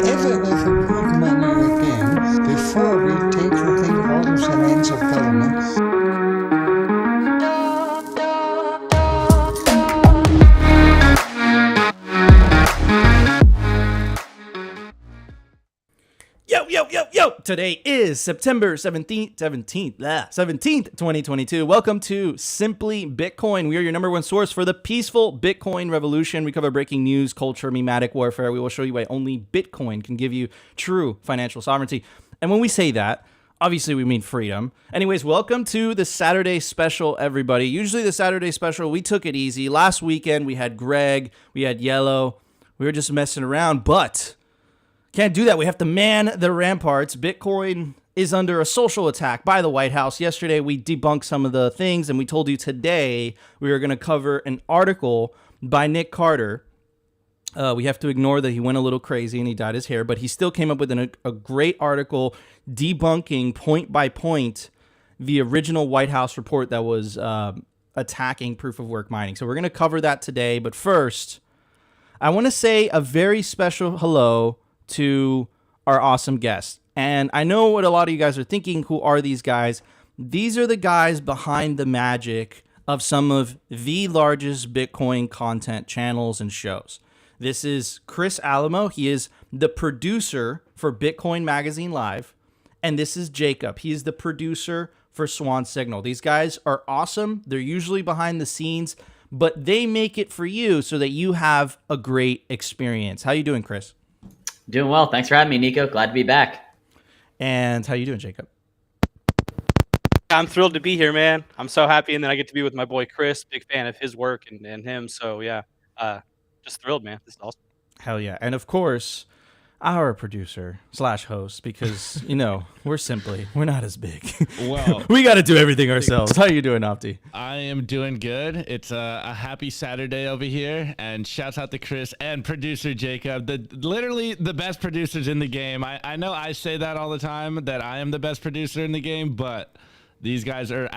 ever put money again before we take the orders and hands of government. Yo! Today is September 17th, 2022. Welcome to Simply Bitcoin. We are your number one source for the peaceful Bitcoin revolution. We cover breaking news, culture, memetic warfare. We will show you why only Bitcoin can give you true financial sovereignty. And when we say that, obviously we mean freedom. Anyways, welcome to the Saturday special, everybody. Usually the Saturday special, we took it easy. Last weekend, we had Greg, we had Yellow. We were just messing around, but can't do that. We have to man the ramparts. Bitcoin is under a social attack by the White House. Yesterday, we debunked some of the things, and we told you today we are going to cover an article by Nic Carter. We have to ignore that he went a little crazy and he dyed his hair, but he still came up with a great article debunking point by point the original White House report that was attacking proof of work mining. So we're going to cover that today. But first, I want to say a very special hello to our awesome guests. And I know what a lot of you guys are thinking. Who are these guys? These are the guys behind the magic of some of the largest Bitcoin content channels and shows. This is Chris Alamo. He is the producer for Bitcoin Magazine Live. And this is Jacob. He is the producer for Swan Signal. These guys are awesome. They're usually behind the scenes, but they make it for you so that you have a great experience. How you doing, Chris? Doing well. Thanks for having me, Nico. Glad to be back. And how you doing, Jacob? I'm thrilled to be here, man. I'm so happy, and then I get to be with my boy Chris. Big fan of his work and him. So yeah, just thrilled, man. This is awesome. Hell yeah! And of course, our producer / host, because we're not as big. Well, we got to do everything ourselves. How you doing, Opti? I am doing good. It's a happy Saturday over here, and shouts out to Chris and producer Jacob, literally the best producers in the game. I know I say that all the time, that I am the best producer in the game, but these guys are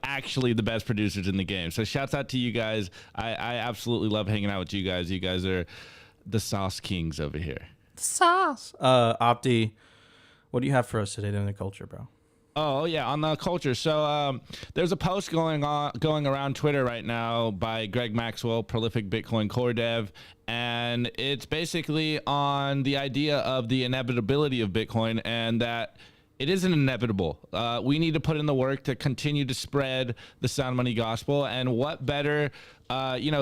actually the best producers in the game. So shouts out to you guys. I absolutely love hanging out with you guys. You guys are the sauce kings over here. Sauce. Opti, what do you have for us today in the culture, bro? Oh yeah, on the culture. So there's a post going around Twitter right now by Greg Maxwell, prolific Bitcoin core dev, and it's basically on the idea of the inevitability of Bitcoin and that it isn't inevitable. We need to put in the work to continue to spread the sound money gospel, and what better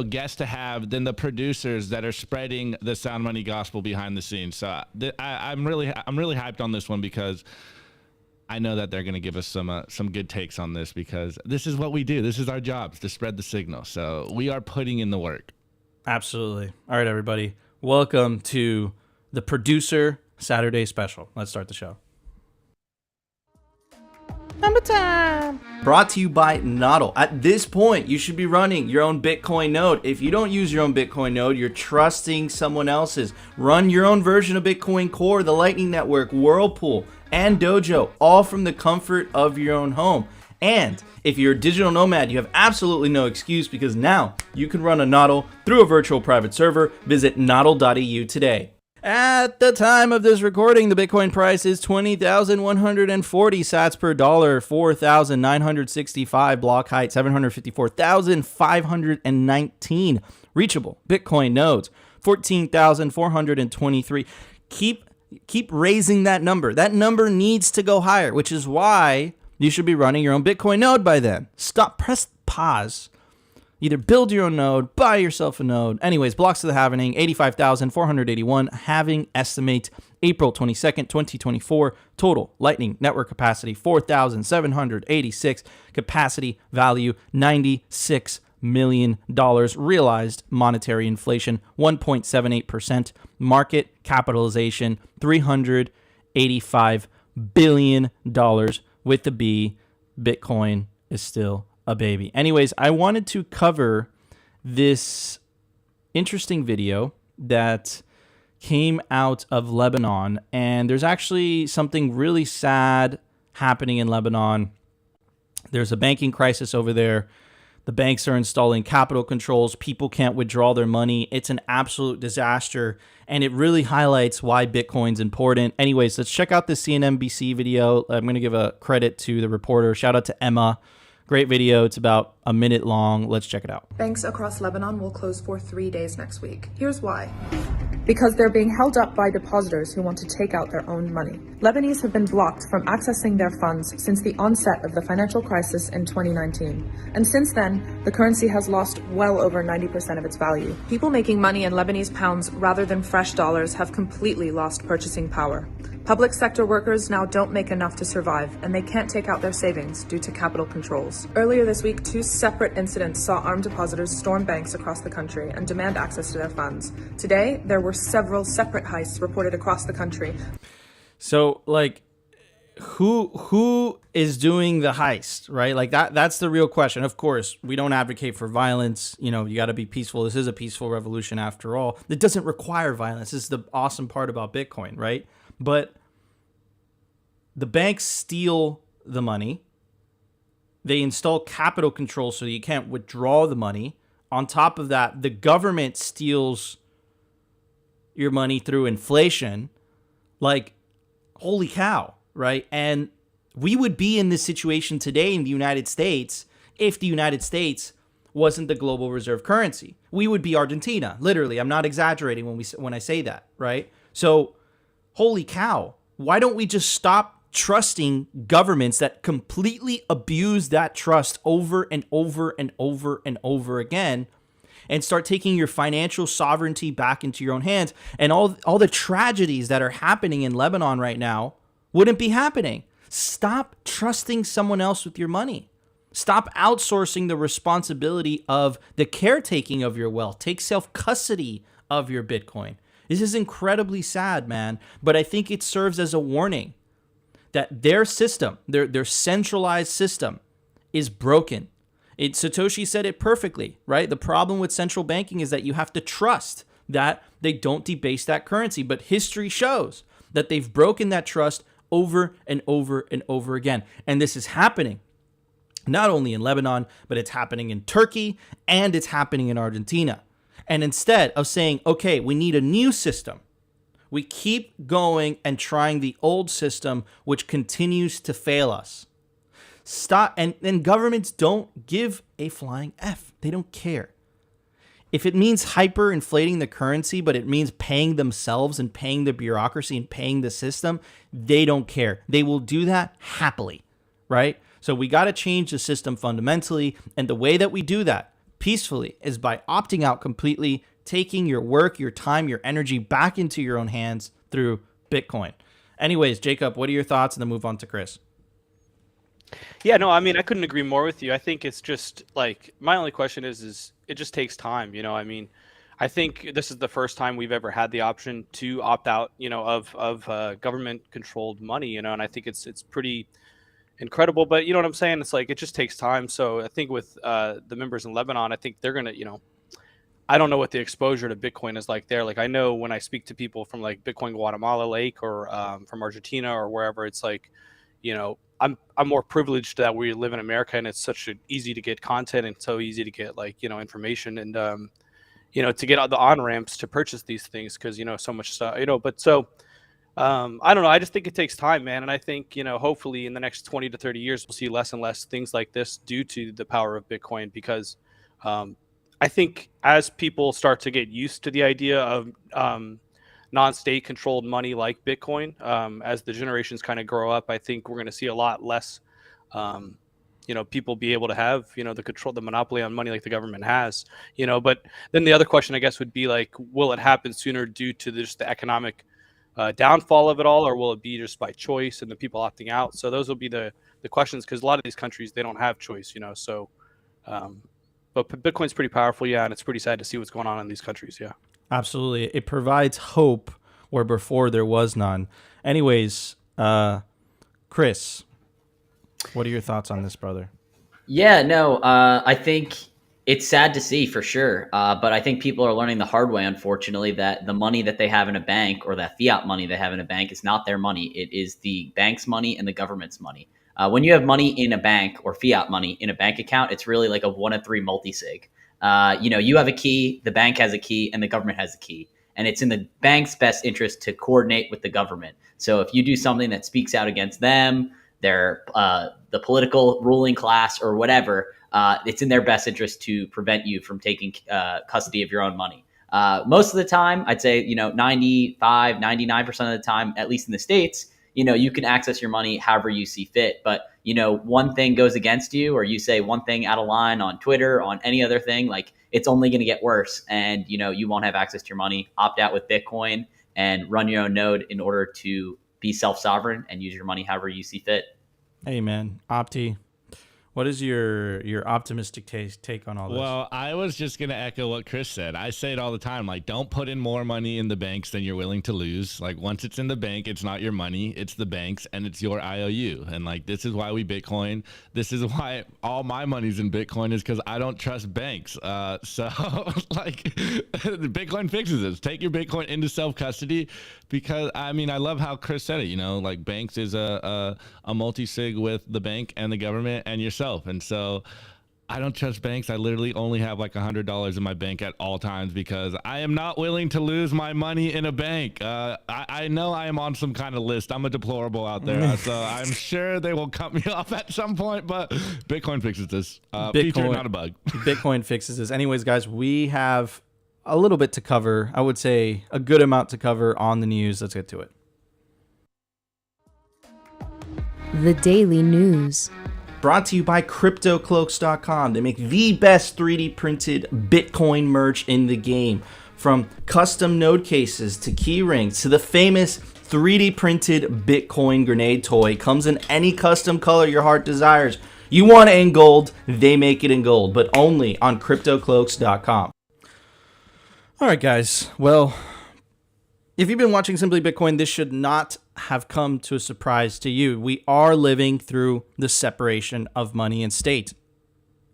guest to have than the producers that are spreading the sound money gospel behind the scenes. So I'm really hyped on this one because I know that they're going to give us some good takes on this, because this is what we do. This is our jobs, to spread the signal. So we are putting in the work. Absolutely. All right, everybody. Welcome to the Producer Saturday Special. Let's start the show. Number time. Brought to you by NODL. At this point, you should be running your own Bitcoin node. If you don't use your own Bitcoin node, you're trusting someone else's. Run your own version of Bitcoin Core, the Lightning Network, Whirlpool, and Dojo, all from the comfort of your own home. And if you're a digital nomad, you have absolutely no excuse, because now you can run a NODL through a virtual private server. Visit nodl.eu today. At the time of this recording, the Bitcoin price is 20,140 sats per dollar, 4,965 block height, 754,519 reachable Bitcoin nodes, 14,423. Keep raising that number. That number needs to go higher, which is why you should be running your own Bitcoin node by then. Press pause. Either build your own node, buy yourself a node. Anyways, blocks to the halvening, 85,481. Halving estimate April 22nd, 2024. Total Lightning Network capacity, 4,786. Capacity value, $96 million. Realized monetary inflation, 1.78%. Market capitalization, $385 billion with the B. Bitcoin is still a baby. Anyways, I wanted to cover this interesting video that came out of Lebanon, and there's actually something really sad happening in Lebanon. There's a banking crisis over there. The banks are installing capital controls. People can't withdraw their money. It's an absolute disaster. And it really highlights why Bitcoin's important. Anyways, let's check out this CNBC video. I'm going to give a credit to the reporter. Shout out to Emma. Great video. It's about a minute long. Let's check it out. Banks across Lebanon will close for 3 days next week. Here's why. Because they're being held up by depositors who want to take out their own money. Lebanese have been blocked from accessing their funds since the onset of the financial crisis in 2019. And since then, the currency has lost well over 90% of its value. People making money in Lebanese pounds rather than fresh dollars have completely lost purchasing power. Public sector workers now don't make enough to survive, and they can't take out their savings due to capital controls. Earlier this week, 2 separate incidents saw armed depositors storm banks across the country and demand access to their funds. Today, there were several separate heists reported across the country. So, like, who is doing the heist, right? Like, that's the real question. Of course, we don't advocate for violence. You know, you got to be peaceful. This is a peaceful revolution after all. It doesn't require violence. This is the awesome part about Bitcoin, right? But the banks steal the money. They install capital control so you can't withdraw the money. On top of that, the government steals your money through inflation. Like, holy cow, right? And we would be in this situation today in the United States if the United States wasn't the global reserve currency. We would be Argentina, literally. I'm not exaggerating when I say that, right? So, holy cow, why don't we just stop trusting governments that completely abuse that trust over and over and over and over again, and start taking your financial sovereignty back into your own hands? And all the tragedies that are happening in Lebanon right now wouldn't be happening. Stop trusting someone else with your money. Stop outsourcing the responsibility of the caretaking of your wealth. Take self-custody of your Bitcoin. This is incredibly sad, man, but I think it serves as a warning that their system, their centralized system, is broken. Satoshi said it perfectly, right? The problem with central banking is that you have to trust that they don't debase that currency, but history shows that they've broken that trust over and over and over again. And this is happening not only in Lebanon, but it's happening in Turkey and it's happening in Argentina. And instead of saying, okay, we need a new system, we keep going and trying the old system, which continues to fail us. Stop. And governments don't give a flying F. They don't care. If it means hyperinflating the currency, but it means paying themselves and paying the bureaucracy and paying the system, they don't care. They will do that happily, right? So we got to change the system fundamentally. And the way that we do that peacefully is by opting out completely, taking your work, your time, your energy back into your own hands through Bitcoin. Anyways, Jacob, what are your thoughts? And then move on to Chris. Yeah, no, I mean, I couldn't agree more with you. I think it's just like, my only question is it just takes time. You know, I mean, I think this is the first time we've ever had the option to opt out, you know, of government controlled money, you know, and I think it's pretty incredible, but you know what I'm saying? It's like, it just takes time. So I think with the members in Lebanon, I think they're going to, you know, I don't know what the exposure to Bitcoin is like there. Like, I know when I speak to people from like Bitcoin Guatemala Lake or from Argentina or wherever, it's like, you know, I'm more privileged that we live in America and it's such easy to get content and so easy to get like, you know, information and, you know, to get out the on-ramps to purchase these things because, you know, so much stuff, you know, but so I don't know. I just think it takes time, man. And I think, you know, hopefully in the next 20 to 30 years, we'll see less and less things like this due to the power of Bitcoin because I think as people start to get used to the idea of non-state controlled money like Bitcoin, as the generations kind of grow up, I think we're going to see a lot less, you know, people be able to have, you know, the monopoly on money like the government has, you know. But then the other question, I guess, would be like, will it happen sooner due to just the economic downfall of it all, or will it be just by choice and the people opting out? So those will be the questions because a lot of these countries, they don't have choice, you know. So, but Bitcoin's pretty powerful, yeah, and it's pretty sad to see what's going on in these countries, yeah. Absolutely. It provides hope where before there was none. Anyways, Chris, what are your thoughts on this, brother? Yeah, no, I think it's sad to see for sure. But I think people are learning the hard way, unfortunately, that the money that they have in a bank or that fiat money they have in a bank is not their money. It is the bank's money and the government's money. When you have money in a bank or fiat money in a bank account, it's really like a 1 of 3 multi-sig. You have a key, the bank has a key, and the government has a key. And it's in the bank's best interest to coordinate with the government. So if you do something that speaks out against them, the political ruling class or whatever, it's in their best interest to prevent you from taking custody of your own money. Most of the time, I'd say, 95, 99% of the time, at least in the States, you can access your money however you see fit. But, one thing goes against you, or you say one thing out of line on Twitter, on any other thing, like it's only going to get worse. And, you won't have access to your money. Opt out with Bitcoin and run your own node in order to be self-sovereign and use your money however you see fit. Hey, man, Opti, what is your optimistic take on all this? Well, I was just going to echo what Chris said. I say it all the time, like, don't put in more money in the banks than you're willing to lose. Like, once it's in the bank, it's not your money, it's the banks, and it's your IOU. And, like, this is why we Bitcoin. This is why all my money's in Bitcoin, is because I don't trust banks. So, like, Bitcoin fixes this. Take your Bitcoin into self-custody, because, I love how Chris said it, like, banks is a multi-sig with the bank and the government and yourself. And so I don't trust banks. I literally only have like $100 in my bank at all times, because I am not willing to lose my money in a bank. I know I am on some kind of list. I'm a deplorable out there. So I'm sure they will cut me off at some point, but Bitcoin fixes this. Feature, not a bug. Bitcoin fixes this. Anyways, guys, we have a little bit to cover. I would say a good amount to cover on the news. Let's get to it. The Daily News. Brought to you by CryptoCloaks.com. They make the best 3D printed Bitcoin merch in the game. From custom node cases to key rings to the famous 3D printed Bitcoin grenade toy. Comes in any custom color your heart desires. You want it in gold, they make it in gold, but only on CryptoCloaks.com. All right, guys. Well, if you've been watching Simply Bitcoin, this should not have come to a surprise to you. We are living through the separation of money and state.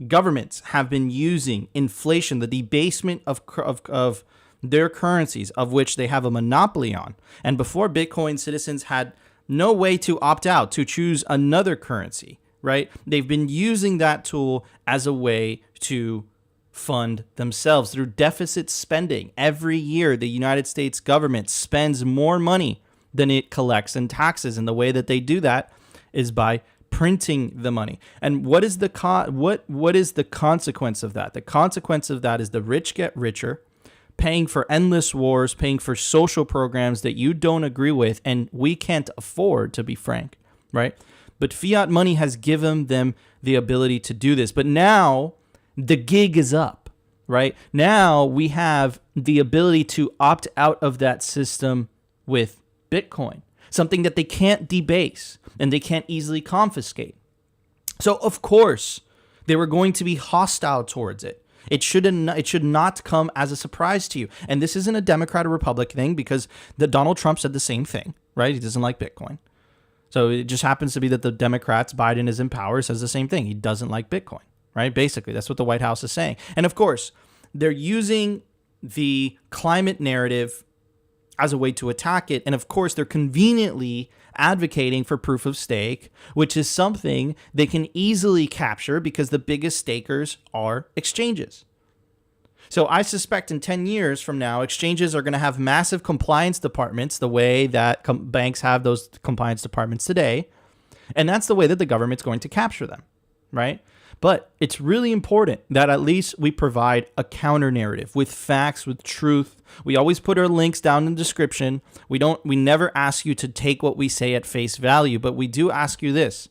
Governments have been using inflation, the debasement of their currencies, of which they have a monopoly on. And before Bitcoin, citizens had no way to opt out, to choose another currency, right? They've been using that tool as a way to fund themselves through deficit spending. Every year, the United States government spends more money than it collects in taxes, and the way that they do that is by printing the money. And what is the what is the consequence of that? The consequence of that is the rich get richer, paying for endless wars, paying for social programs that you don't agree with and we can't afford, to be frank, right? But fiat money has given them the ability to do this. But now the gig is up, right? Now we have the ability to opt out of that system with Bitcoin, something that they can't debase and they can't easily confiscate. So of course they were going to be hostile towards it. It should not come as a surprise to you. And this isn't a Democrat or Republican thing, because Donald Trump said the same thing, right? He doesn't like Bitcoin. So it just happens to be that the Democrats, Biden is in power, says the same thing. He doesn't like Bitcoin, right? Basically, that's what the White House is saying. And of course, they're using the climate narrative as a way to attack it. And of course, they're conveniently advocating for proof of stake, which is something they can easily capture because the biggest stakers are exchanges. So I suspect in 10 years from now, exchanges are going to have massive compliance departments the way that banks have those compliance departments today. And that's the way that the government's going to capture them, right? But it's really important that at least we provide a counter narrative with facts, with truth. We always put our links down in the description. We never ask you to take what we say at face value, but we do ask you this.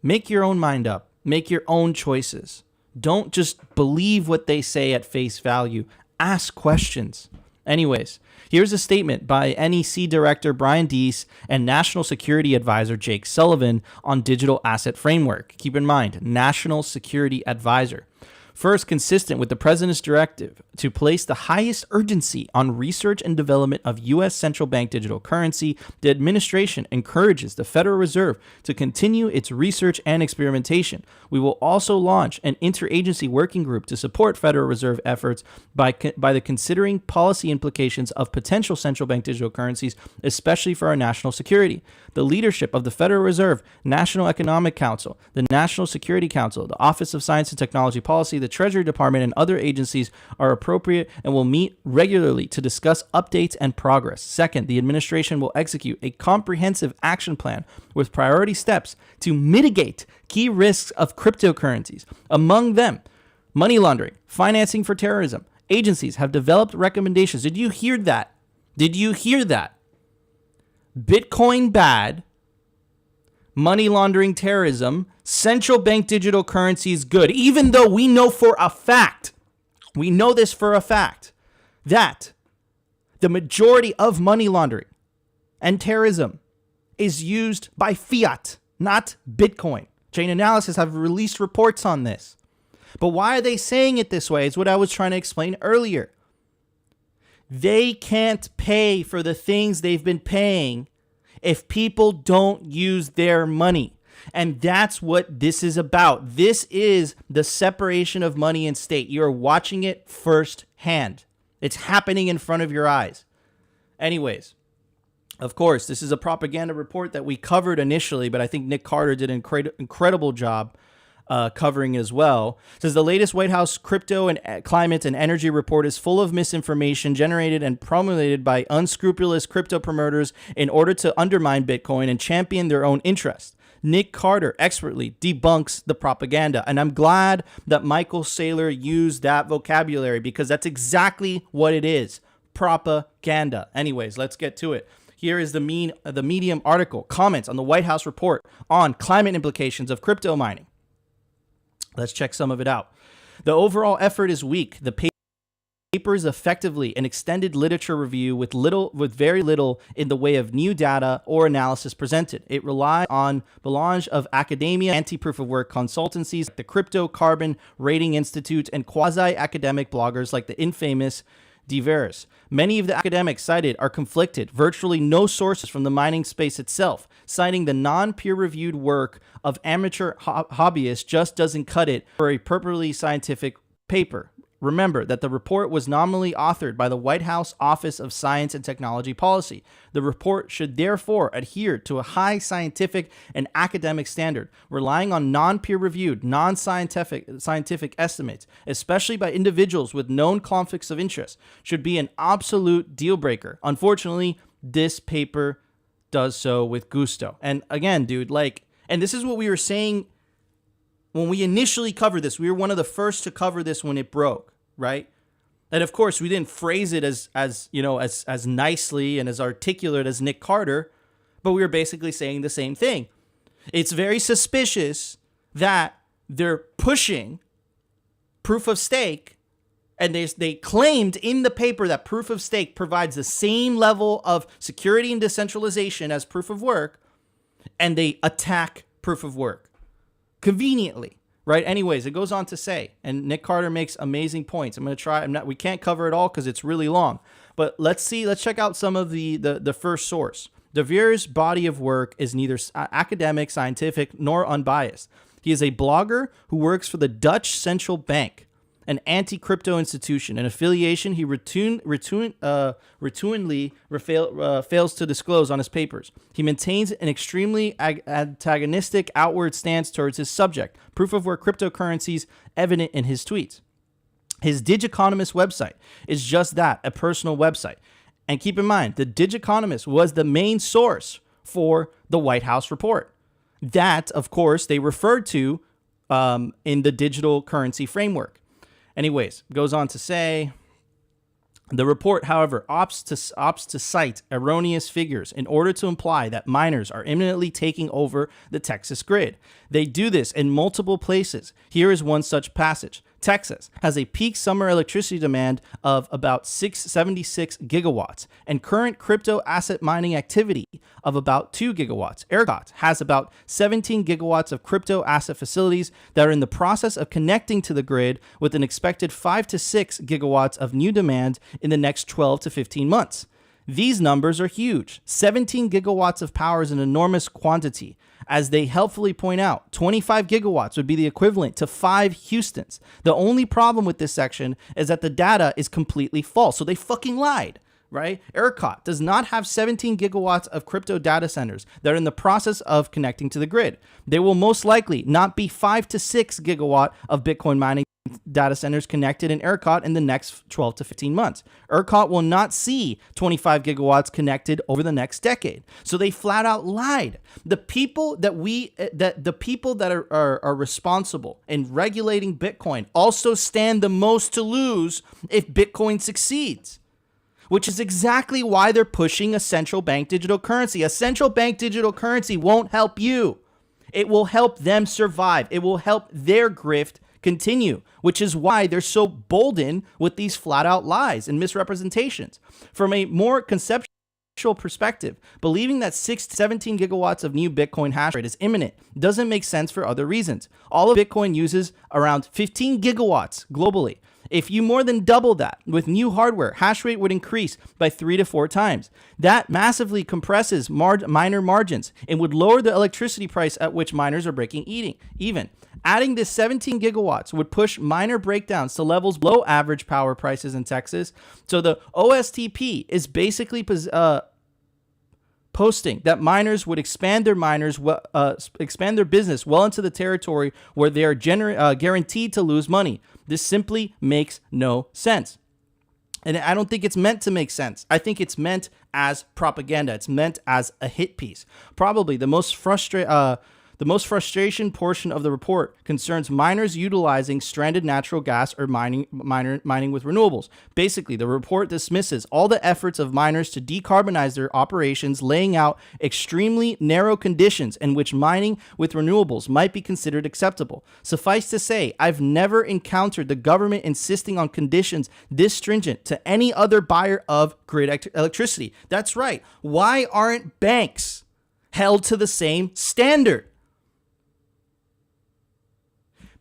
Make your own mind up. Make your own choices. Don't just believe what they say at face value. Ask questions. Anyways, here's a statement by NEC Director Brian Deese and National Security Advisor Jake Sullivan on digital asset framework. Keep in mind, National Security Advisor. First, consistent with the president's directive to place the highest urgency on research and development of U.S. central bank digital currency, the administration encourages the Federal Reserve to continue its research and experimentation. We will also launch an interagency working group to support Federal Reserve efforts by the considering policy implications of potential central bank digital currencies, especially for our national security. The leadership of the Federal Reserve, National Economic Council, the National Security Council, the Office of Science and Technology Policy, the Treasury Department, and other agencies are appropriate and will meet regularly to discuss updates and progress. Second, the administration will execute a comprehensive action plan with priority steps to mitigate key risks of cryptocurrencies. Among them, money laundering, financing for terrorism. Agencies have developed recommendations. Did you hear that? Did you hear that? Bitcoin bad, money laundering, terrorism, central bank digital currencies good, even though we know for a fact, we know this for a fact, that the majority of money laundering and terrorism is used by fiat, not Bitcoin. Chain Analysis have released reports on this. But why are they saying it this way? Is what I was trying to explain earlier. They can't pay for the things they've been paying if people don't use their money. And that's what this is about. This is the separation of money and state. You're watching it firsthand. It's happening in front of your eyes. Anyways, of course, this is a propaganda report that we covered initially, but I think Nic Carter did an incredible job covering as well. It says the latest White House crypto and climate and energy report is full of misinformation generated and promulgated by unscrupulous crypto promoters in order to undermine Bitcoin and champion their own interests. Nic Carter expertly debunks the propaganda, and I'm glad that Michael Saylor used that vocabulary because that's exactly what it is, propaganda. Anyways, let's get to it. Here is the Medium article, comments on the White House report on climate implications of crypto mining. Let's check some of it out. The overall effort is weak. The paper is effectively an extended literature review with very little in the way of new data or analysis presented. It relies on melange of academia, anti-proof of work consultancies, like the Crypto Carbon Rating Institute, and quasi-academic bloggers like the infamous Diverse. Many of the academics cited are conflicted. Virtually no sources from the mining space itself, citing the non-peer-reviewed work of amateur hobbyists just doesn't cut it for a purportedly scientific paper. Remember that the report was nominally authored by the White House Office of Science and Technology Policy. The report should therefore adhere to a high scientific and academic standard, relying on non-peer-reviewed, non-scientific estimates, especially by individuals with known conflicts of interest, should be an absolute deal breaker. Unfortunately, this paper does so with gusto. And again, dude, and this is what we were saying when we initially covered this. We were one of the first to cover this when it broke. Right? And of course, we didn't phrase it as nicely and as articulate as Nic Carter, but we were basically saying the same thing. It's very suspicious that they're pushing proof of stake, and they claimed in the paper that proof of stake provides the same level of security and decentralization as proof of work, and they attack proof of work conveniently. Right. Anyways, it goes on to say, and Nic Carter makes amazing points. I'm going to try. We can't cover it all because it's really long. But let's check out some of the first source. De Vere's body of work is neither academic, scientific, nor unbiased. He is a blogger who works for the Dutch Central Bank, an anti-crypto institution, an affiliation he routinely fails to disclose on his papers. He maintains an extremely antagonistic outward stance towards his subject, proof-of-work cryptocurrencies, evident in his tweets. His Digiconomist website is just that, a personal website. And keep in mind, the Digiconomist was the main source for the White House report. That, of course, they referred to in the digital currency framework. Anyways, goes on to say, the report, however, opts to cite erroneous figures in order to imply that miners are imminently taking over the Texas grid. They do this in multiple places. Here is one such passage. Texas has a peak summer electricity demand of about 676 gigawatts and current crypto asset mining activity of about 2 gigawatts. ERCOT has about 17 gigawatts of crypto asset facilities that are in the process of connecting to the grid, with an expected 5 to 6 gigawatts of new demand in the next 12 to 15 months. These numbers are huge. 17 gigawatts of power is an enormous quantity. As they helpfully point out, 25 gigawatts would be the equivalent to 5 Houstons. The only problem with this section is that the data is completely false. So they fucking lied, right? ERCOT does not have 17 gigawatts of crypto data centers that are in the process of connecting to the grid. There will most likely not be 5 to 6 gigawatt of Bitcoin mining data centers connected in ERCOT in the next 12 to 15 months. ERCOT will not see 25 gigawatts connected over the next decade. So they flat out lied. The people that are responsible in regulating Bitcoin also stand the most to lose if Bitcoin succeeds, which is exactly why they're pushing a central bank digital currency. A central bank digital currency won't help you. It will help them survive. It will help their grift continue, which is why they're so bolden with these flat out lies and misrepresentations. From a more conceptual perspective, believing that 6 to 17 gigawatts of new Bitcoin hash rate is imminent doesn't make sense for other reasons. All of Bitcoin uses around 15 gigawatts globally. If you more than double that with new hardware, hash rate would increase by 3 to 4 times. That massively compresses miner margins and would lower the electricity price at which miners are breaking even. Adding this 17 gigawatts would push miner breakdowns to levels below average power prices in Texas. So the OSTP is basically posting that miners would expand their business well into the territory where they are guaranteed to lose money. This simply makes no sense. And I don't think it's meant to make sense. I think it's meant as propaganda. It's meant as a hit piece. Probably the most frustration portion of the report concerns miners utilizing stranded natural gas or mining with renewables. Basically, the report dismisses all the efforts of miners to decarbonize their operations, laying out extremely narrow conditions in which mining with renewables might be considered acceptable. Suffice to say, I've never encountered the government insisting on conditions this stringent to any other buyer of grid electricity. That's right. Why aren't banks held to the same standard?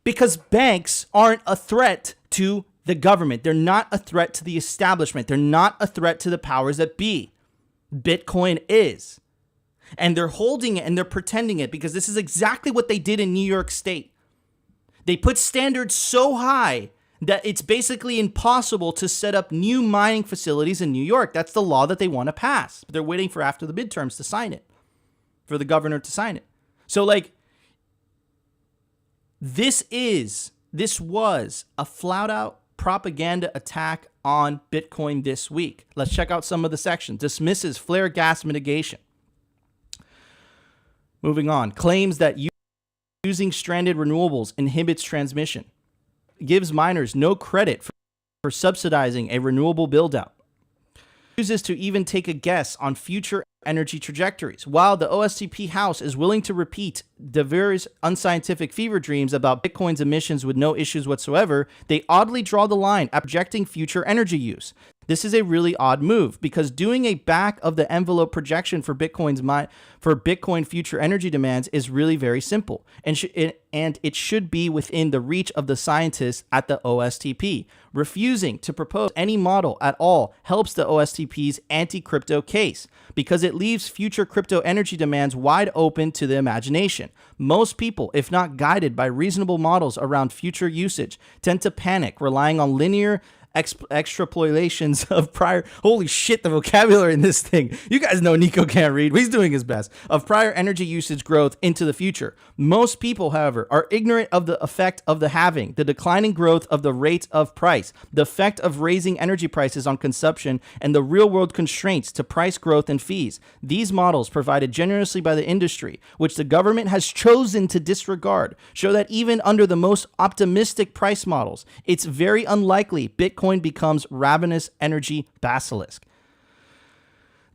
Because banks aren't a threat to the government. They're not a threat to the establishment. They're not a threat to the powers that be. Bitcoin is. And they're holding it and they're pretending it because this is exactly what they did in New York State. They put standards so high that it's basically impossible to set up new mining facilities in New York. That's the law that they want to pass. But they're waiting for after the midterms to sign it, for the governor to sign it. So This was a flat out propaganda attack on Bitcoin this week. Let's check out some of the sections. Dismisses flare gas mitigation. Moving on. Claims that using stranded renewables inhibits transmission. Gives miners no credit for subsidizing a renewable build-out. Refuses to even take a guess on future energy trajectories. While the OSTP House is willing to repeat the various unscientific fever dreams about Bitcoin's emissions with no issues whatsoever, they oddly draw the line at projecting future energy use. This is a really odd move because doing a back of the envelope projection for Bitcoin future energy demands is really very simple, and it should be within the reach of the scientists at the OSTP. Refusing to propose any model at all helps the OSTP's anti-crypto case because it leaves future crypto energy demands wide open to the imagination. Most people, if not guided by reasonable models around future usage, tend to panic, relying on linear extrapolations of prior. Holy shit, the vocabulary in this thing. You guys know Nico can't read. He's doing his best. Of prior energy usage growth into the future. Most people, however, are ignorant of the effect of the halving, the declining growth of the rate of price, the effect of raising energy prices on consumption, and the real world constraints to price growth and fees. These models, provided generously by the industry, which the government has chosen to disregard, show that even under the most optimistic price models, it's very unlikely Bitcoin becomes ravenous energy basilisk.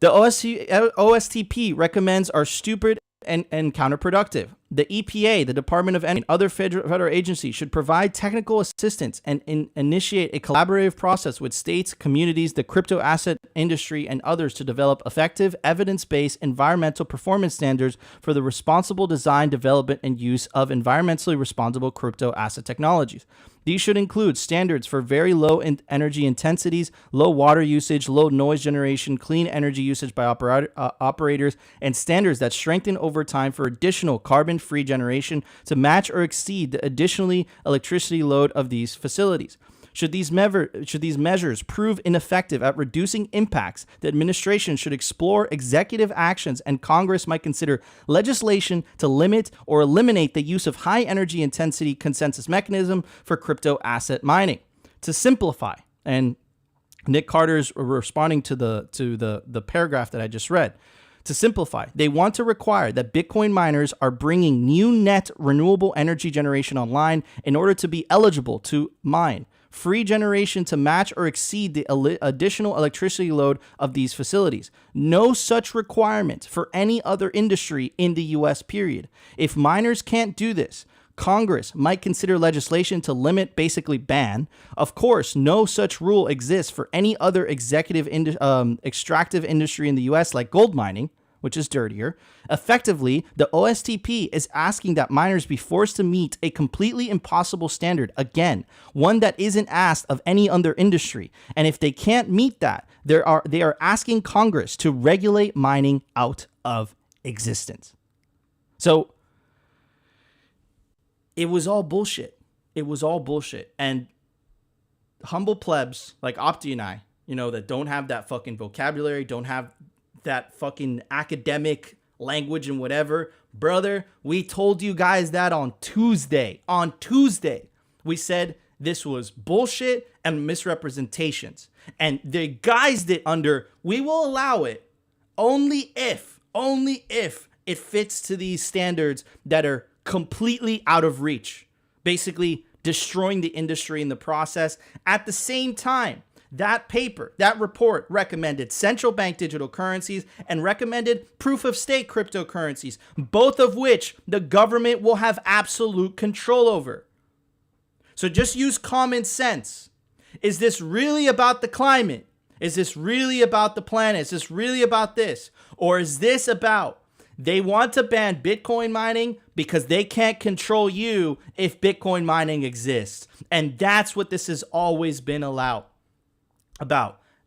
The OSTP recommends our stupid and counterproductive. The EPA, the Department of Energy, and other federal agencies should provide technical assistance and initiate a collaborative process with states, communities, the crypto asset industry, and others to develop effective, evidence-based environmental performance standards for the responsible design, development, and use of environmentally responsible crypto asset technologies. These should include standards for very low energy intensities, low water usage, low noise generation, clean energy usage by operators, and standards that strengthen over time for additional carbon-free generation to match or exceed the additionally electricity load of these facilities. Should these measures prove ineffective at reducing impacts, the administration should explore executive actions, and Congress might consider legislation to limit or eliminate the use of high energy intensity consensus mechanism for crypto asset mining. To simplify, and Nic Carter is responding to the paragraph that I just read. To simplify, they want to require that Bitcoin miners are bringing new net renewable energy generation online in order to be eligible to mine. Free generation to match or exceed the additional electricity load of these facilities. No such requirement for any other industry in the U.S., period. If miners can't do this, Congress might consider legislation to limit, basically ban. Of course, no such rule exists for any other extractive industry in the U.S., like gold mining, which is dirtier. Effectively, the OSTP is asking that miners be forced to meet a completely impossible standard, again, one that isn't asked of any other industry. And if they can't meet that, they are asking Congress to regulate mining out of existence. So it was all bullshit. It was all bullshit. And humble plebs like Opti and I, that don't have that fucking vocabulary, don't have that fucking academic language and whatever. Brother, we told you guys that on Tuesday. On Tuesday, we said this was bullshit and misrepresentations. And they guised it under, we will allow it only if it fits to these standards that are completely out of reach, basically destroying the industry in the process. At the same time, that report recommended central bank digital currencies and recommended proof of stake cryptocurrencies, both of which the government will have absolute control over. So just use common sense. Is this really about the climate? Is this really about the planet? Is this really about this? Or is this about they want to ban Bitcoin mining because they can't control you if Bitcoin mining exists? And that's what this has always been about.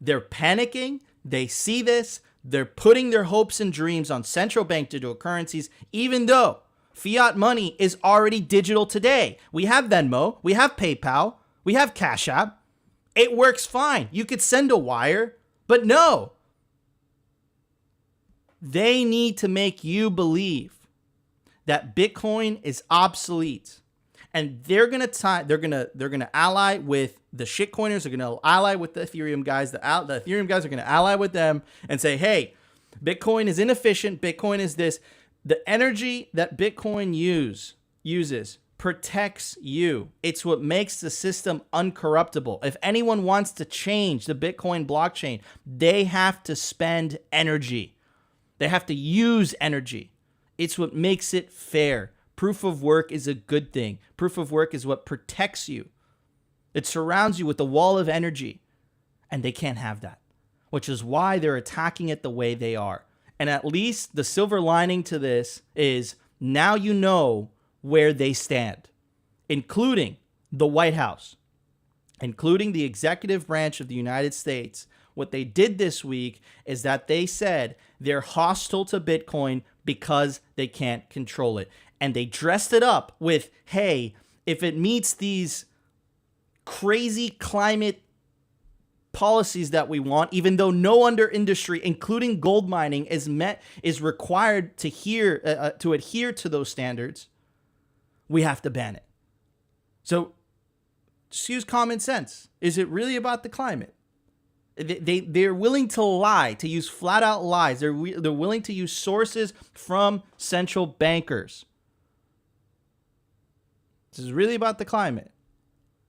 They're panicking, they see this, they're putting their hopes and dreams on central bank digital currencies, even though fiat money is already digital today. We have Venmo, we have PayPal, we have Cash App. It works fine. You could send a wire, but no. They need to make you believe that Bitcoin is obsolete. And they're gonna ally with the shitcoiners. They're gonna ally with the Ethereum guys. The Ethereum guys are gonna ally with them and say, "Hey, Bitcoin is inefficient. Bitcoin is this." The energy that Bitcoin uses protects you. It's what makes the system uncorruptible. If anyone wants to change the Bitcoin blockchain, they have to spend energy. They have to use energy. It's what makes it fair. Proof of work is a good thing. Proof of work is what protects you. It surrounds you with a wall of energy, and they can't have that, which is why they're attacking it the way they are. And at least the silver lining to this is now you know where they stand, including the White House, including the executive branch of the United States. What they did this week is that they said they're hostile to Bitcoin because they can't control it. And they dressed it up with, hey, if it meets these crazy climate policies that we want, even though no other industry, including gold mining, is required to adhere to those standards, we have to ban it. So just use common sense. Is it really about the climate? They're willing to lie, to use flat out lies. They're willing to use sources from central bankers. This is really about the climate.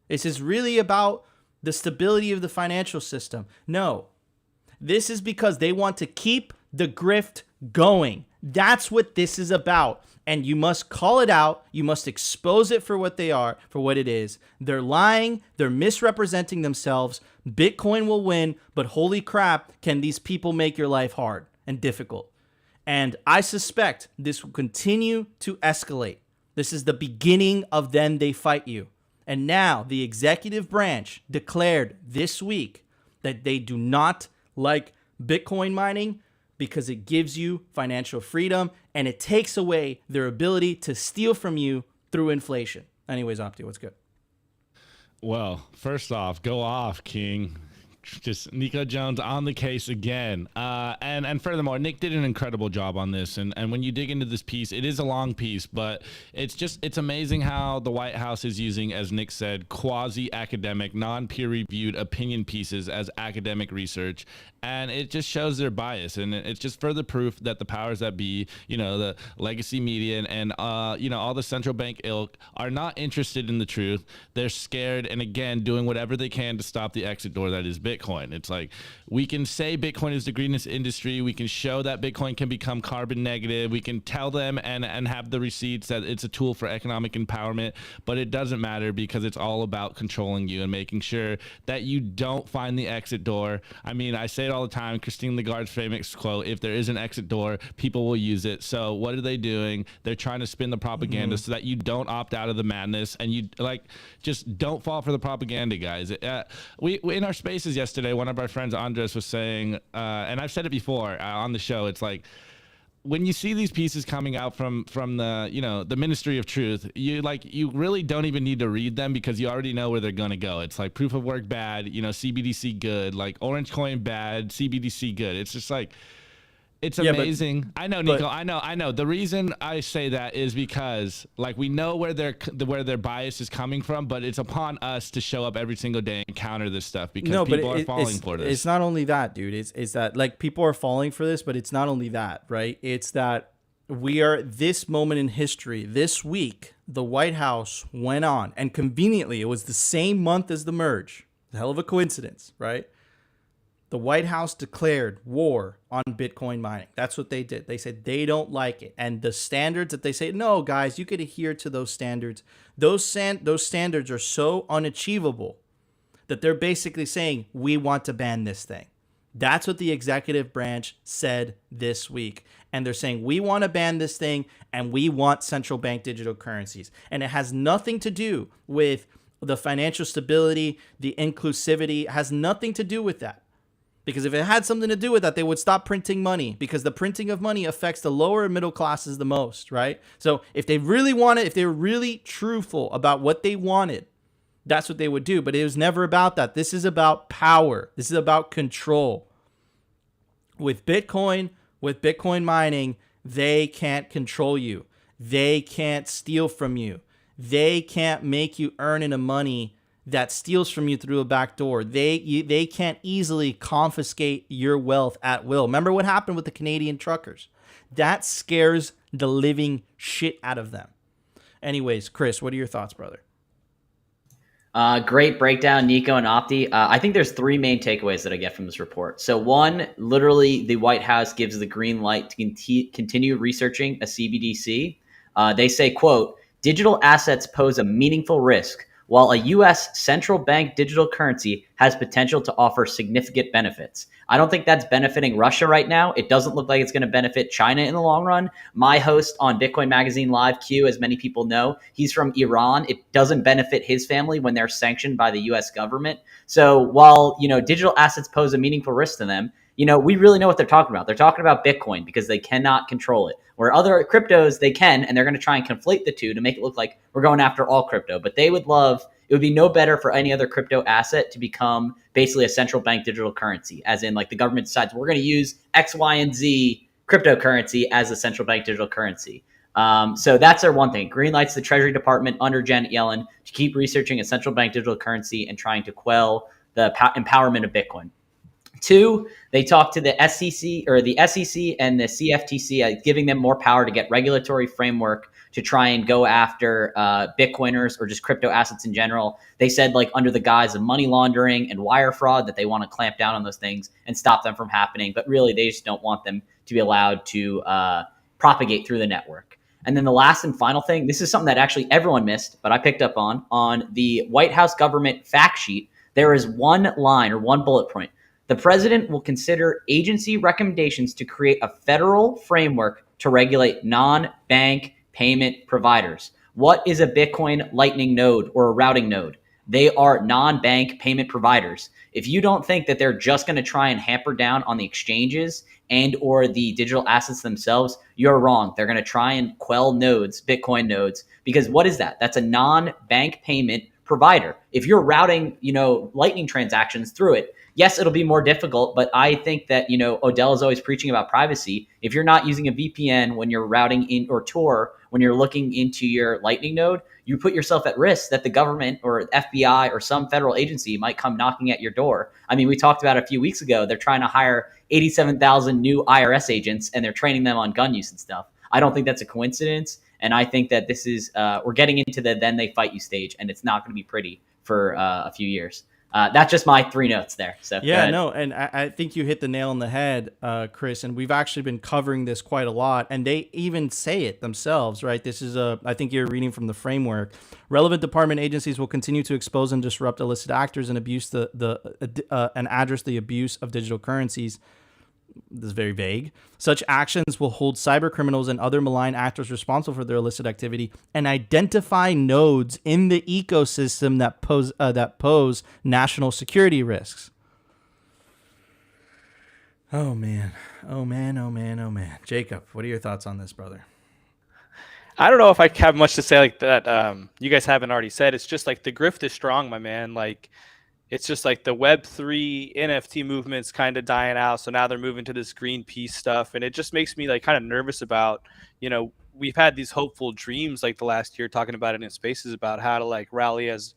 This is really about the stability of the financial system. No, this is because they want to keep the grift going. That's what this is about. And you must call it out. You must expose it for what they are, for what it is. They're lying. They're misrepresenting themselves. Bitcoin will win, but holy crap, can these people make your life hard and difficult? And I suspect this will continue to escalate. This is the beginning of then they fight you. And now the executive branch declared this week that they do not like Bitcoin mining because it gives you financial freedom and it takes away their ability to steal from you through inflation. Anyways, Opti, what's good? Well, first off, go off, King. Just Nico Jones on the case again. And furthermore, Nick did an incredible job on this. And when you dig into this piece, it is a long piece, but it's amazing how the White House is using, as Nick said, quasi-academic, non-peer-reviewed opinion pieces as academic research. And it just shows their bias. And it's just further proof that the powers that be, the legacy media and all the central bank ilk are not interested in the truth. They're scared and, again, doing whatever they can to stop the exit door that is Bitcoin. It's like we can say Bitcoin is the greenest industry. We can show that Bitcoin can become carbon negative. We can tell them and have the receipts that it's a tool for economic empowerment, but it doesn't matter because it's all about controlling you and making sure that you don't find the exit door. I mean, I say it all the time. Christine Lagarde's famous quote, if there is an exit door, people will use it. So what are they doing? They're trying to spin the propaganda so that you don't opt out of the madness and you just don't fall for the propaganda, guys. We in our spaces yesterday, one of our friends, Andres, was saying, and I've said it before on the show, it's like, when you see these pieces coming out from the the Ministry of Truth, you really don't even need to read them because you already know where they're gonna go. It's like proof of work bad, CBDC good, like Orange Coin bad, CBDC good. It's just like, it's amazing. I know, Nico. I know. The reason I say that is because we know where their bias is coming from, but it's upon us to show up every single day and counter this stuff because people are falling for this. It's not only that, dude. It's that people are falling for this, but it's not only that, right? It's that we are this moment in history. This week, the White House went on, and conveniently, it was the same month as the merge. A hell of a coincidence, right? The White House declared war on Bitcoin mining. That's what they did. They said they don't like it. And the standards that they say, no, guys, you could adhere to those standards. Those standards are so unachievable that they're basically saying, we want to ban this thing. That's what the executive branch said this week. And they're saying, we want to ban this thing and we want central bank digital currencies. And it has nothing to do with the financial stability, the inclusivity. It has nothing to do with that. Because if it had something to do with that, they would stop printing money because the printing of money affects the lower and middle classes the most, right? So if they really wanted, if they were really truthful about what they wanted, that's what they would do. But it was never about that. This is about power. This is about control. With Bitcoin mining, they can't control you. They can't steal from you. They can't make you earn in a money that steals from you through a back door. They can't easily confiscate your wealth at will. Remember what happened with the Canadian truckers? That scares the living shit out of them. Anyways, Chris, what are your thoughts, brother? Great breakdown, Nico and Opti. I think there's three main takeaways that I get from this report. So one, literally the White House gives the green light to continue researching a CBDC. They say, quote, digital assets pose a meaningful risk, while a U.S. central bank digital currency has potential to offer significant benefits. I don't think that's benefiting Russia right now. It doesn't look like it's going to benefit China in the long run. My host on Bitcoin Magazine Live, Q, as many people know, he's from Iran. It doesn't benefit his family when they're sanctioned by the U.S. government. So while, digital assets pose a meaningful risk to them, we really know what they're talking about. They're talking about Bitcoin because they cannot control it. Where other cryptos, they can, and they're going to try and conflate the two to make it look like we're going after all crypto. But they would love, it would be no better for any other crypto asset to become basically a central bank digital currency, as in the government decides we're going to use X, Y, and Z cryptocurrency as a central bank digital currency. So that's their one thing. Green lights the Treasury Department under Janet Yellen to keep researching a central bank digital currency and trying to quell the empowerment of Bitcoin. Two, they talk to the SEC and the CFTC, giving them more power to get regulatory framework to try and go after Bitcoiners or just crypto assets in general. They said under the guise of money laundering and wire fraud that they want to clamp down on those things and stop them from happening. But really, they just don't want them to be allowed to propagate through the network. And then the last and final thing, this is something that actually everyone missed, but I picked up on the White House government fact sheet. There is one line or one bullet point. The president will consider agency recommendations to create a federal framework to regulate non-bank payment providers. What is a Bitcoin Lightning node or a routing node? They are non-bank payment providers. If you don't think that they're just going to try and hamper down on the exchanges and or the digital assets themselves, you're wrong. They're going to try and quell nodes, Bitcoin nodes, because what is that? That's a non-bank payment provider. If you're routing, Lightning transactions through it, yes, it'll be more difficult, but I think that, Odell is always preaching about privacy. If you're not using a VPN when you're routing in or Tor, when you're looking into your Lightning node, you put yourself at risk that the government or FBI or some federal agency might come knocking at your door. I mean, we talked about a few weeks ago, they're trying to hire 87,000 new IRS agents and they're training them on gun use and stuff. I don't think that's a coincidence. And I think that this is, we're getting into the then they fight you stage, and it's not going to be pretty for a few years. That's just my 3 notes there. So yeah, no, and I think you hit the nail on the head, Chris. And we've actually been covering this quite a lot, and they even say it themselves, right? This is I think you're reading from the framework. Relevant department agencies will continue to expose and disrupt illicit actors and abuse and address the abuse of digital currencies. This is very vague. Such actions will hold cyber criminals and other malign actors responsible for their illicit activity and identify nodes in the ecosystem that pose national security risks. Oh man. Jacob, what are your thoughts on this, brother? I don't know if I have much to say like that. You guys haven't already said. It's just like the grift is strong, my man. Like, it's just like the Web3 NFT movement's kind of dying out. So now they're moving to this Greenpeace stuff. And it just makes me like kind of nervous about, we've had these hopeful dreams like the last year talking about it in spaces about how to like rally as,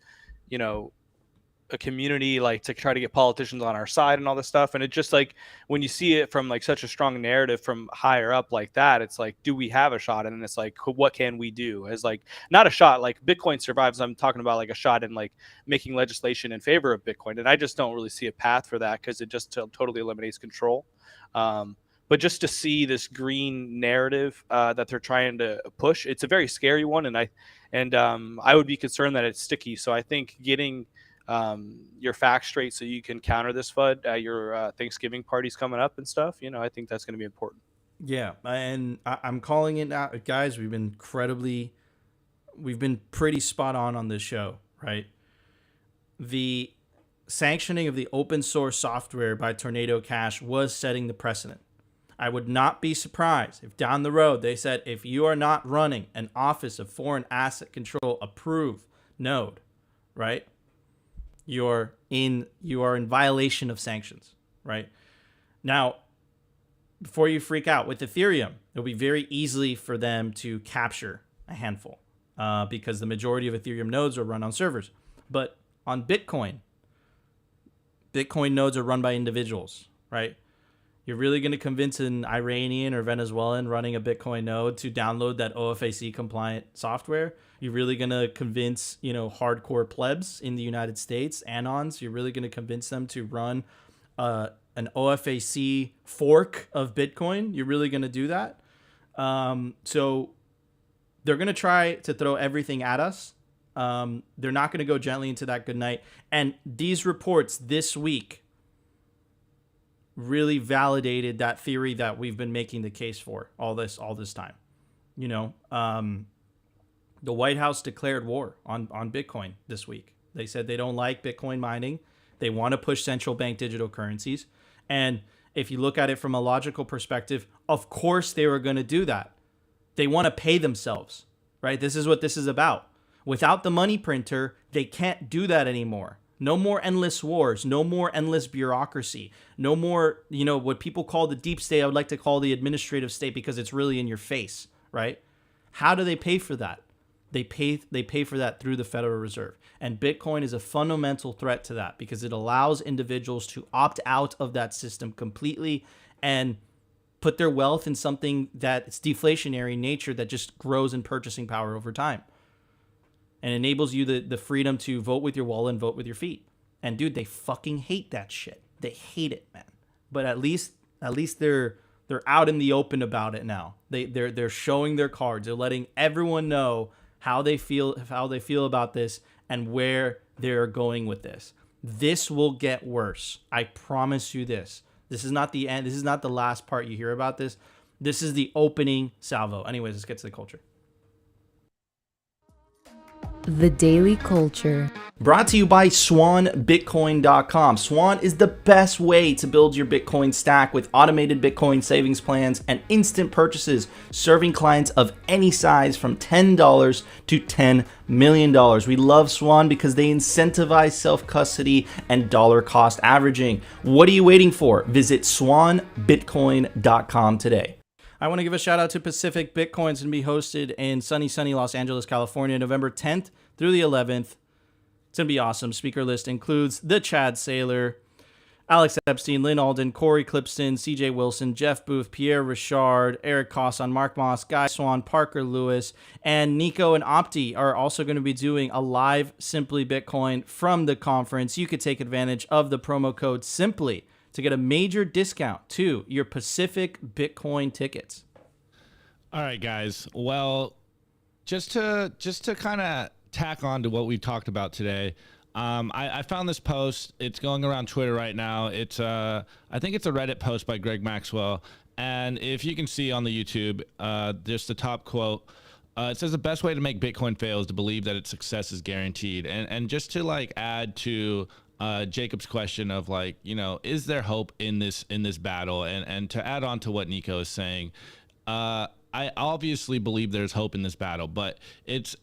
a community, like to try to get politicians on our side and all this stuff. And it just like, when you see it from like such a strong narrative from higher up like that, it's like, do we have a shot? And it's like, what can we do? As like, not a shot, like Bitcoin survives. I'm talking about like a shot in like making legislation in favor of Bitcoin. And I just don't really see a path for that because it just totally eliminates control. But just to see this green narrative that they're trying to push, it's a very scary one. And I would be concerned that it's sticky. So I think getting your facts straight so you can counter this FUD at your Thanksgiving parties coming up and stuff, I think that's going to be important. Yeah, and I'm calling it out, guys. We've been pretty spot on this show, right? The sanctioning of the open source software by Tornado Cash was setting the precedent. I would not be surprised if down the road they said, if you are not running an Office of Foreign Asset Control approved node, right? You are in violation of sanctions, right? Now, before you freak out, with Ethereum, it'll be very easy for them to capture a handful because the majority of Ethereum nodes are run on servers. But on Bitcoin nodes are run by individuals, right? You're really going to convince an Iranian or Venezuelan running a Bitcoin node to download that OFAC compliant software? You're really going to convince, hardcore plebs in the United States, Anons, you're really going to convince them to run an OFAC fork of Bitcoin? You're really going to do that? So they're going to try to throw everything at us. They're not going to go gently into that good night. And these reports this week really validated that theory that we've been making the case for all this time. The White House declared war on Bitcoin this week. They said they don't like Bitcoin mining. They want to push central bank digital currencies. And if you look at it from a logical perspective, of course they were going to do that. They want to pay themselves, right? This is what this is about. Without the money printer, they can't do that anymore. No more endless wars, no more endless bureaucracy, no more, what people call the deep state. I would like to call the administrative state because it's really in your face, right? How do they pay for that? They pay for that through the Federal Reserve. And Bitcoin is a fundamental threat to that because it allows individuals to opt out of that system completely and put their wealth in something that's deflationary in nature that just grows in purchasing power over time. And enables you the freedom to vote with your wallet and vote with your feet. And dude, they fucking hate that shit. They hate it, man. But at least they're They're out in the open about it now. They're showing their cards. They're letting everyone know how they feel about this and where they're going with this. This will get worse. I promise you this. This is not the end. This is not the last part you hear about this. This is the opening salvo. Anyways, let's get to the culture. The Daily Culture. Brought to you by SwanBitcoin.com. Swan is the best way to build your Bitcoin stack with automated Bitcoin savings plans and instant purchases, serving clients of any size from $10 to $10 million. We love Swan because they incentivize self-custody and dollar cost averaging. What are you waiting for? Visit SwanBitcoin.com today. I want to give a shout out to Pacific Bitcoins and be hosted in sunny Los Angeles, California, November 10th through the 11th. It's going to be awesome. Speaker list includes the Chad Saylor, Alex Epstein, Lynn Alden, Corey Clipston, CJ Wilson, Jeff Booth, Pierre Richard, Eric Cosson, Mark Moss, Guy Swan, Parker Lewis, and Nico and Opti are also going to be doing a live Simply Bitcoin from the conference. You could take advantage of the promo code SIMPLY to get a major discount to your Pacific Bitcoin tickets. All right, guys. Well, just to kind of tack on to what we talked about today, I found this post. It's going around Twitter right now. It's I think it's a Reddit post by Greg Maxwell, and if you can see on the YouTube, just the top quote. It says the best way to make Bitcoin fail is to believe that its success is guaranteed, and just to like add to Jacob's question of like, you know, is there hope in this battle, and to add on to what Nico is saying, I obviously believe there's hope in this battle, but it's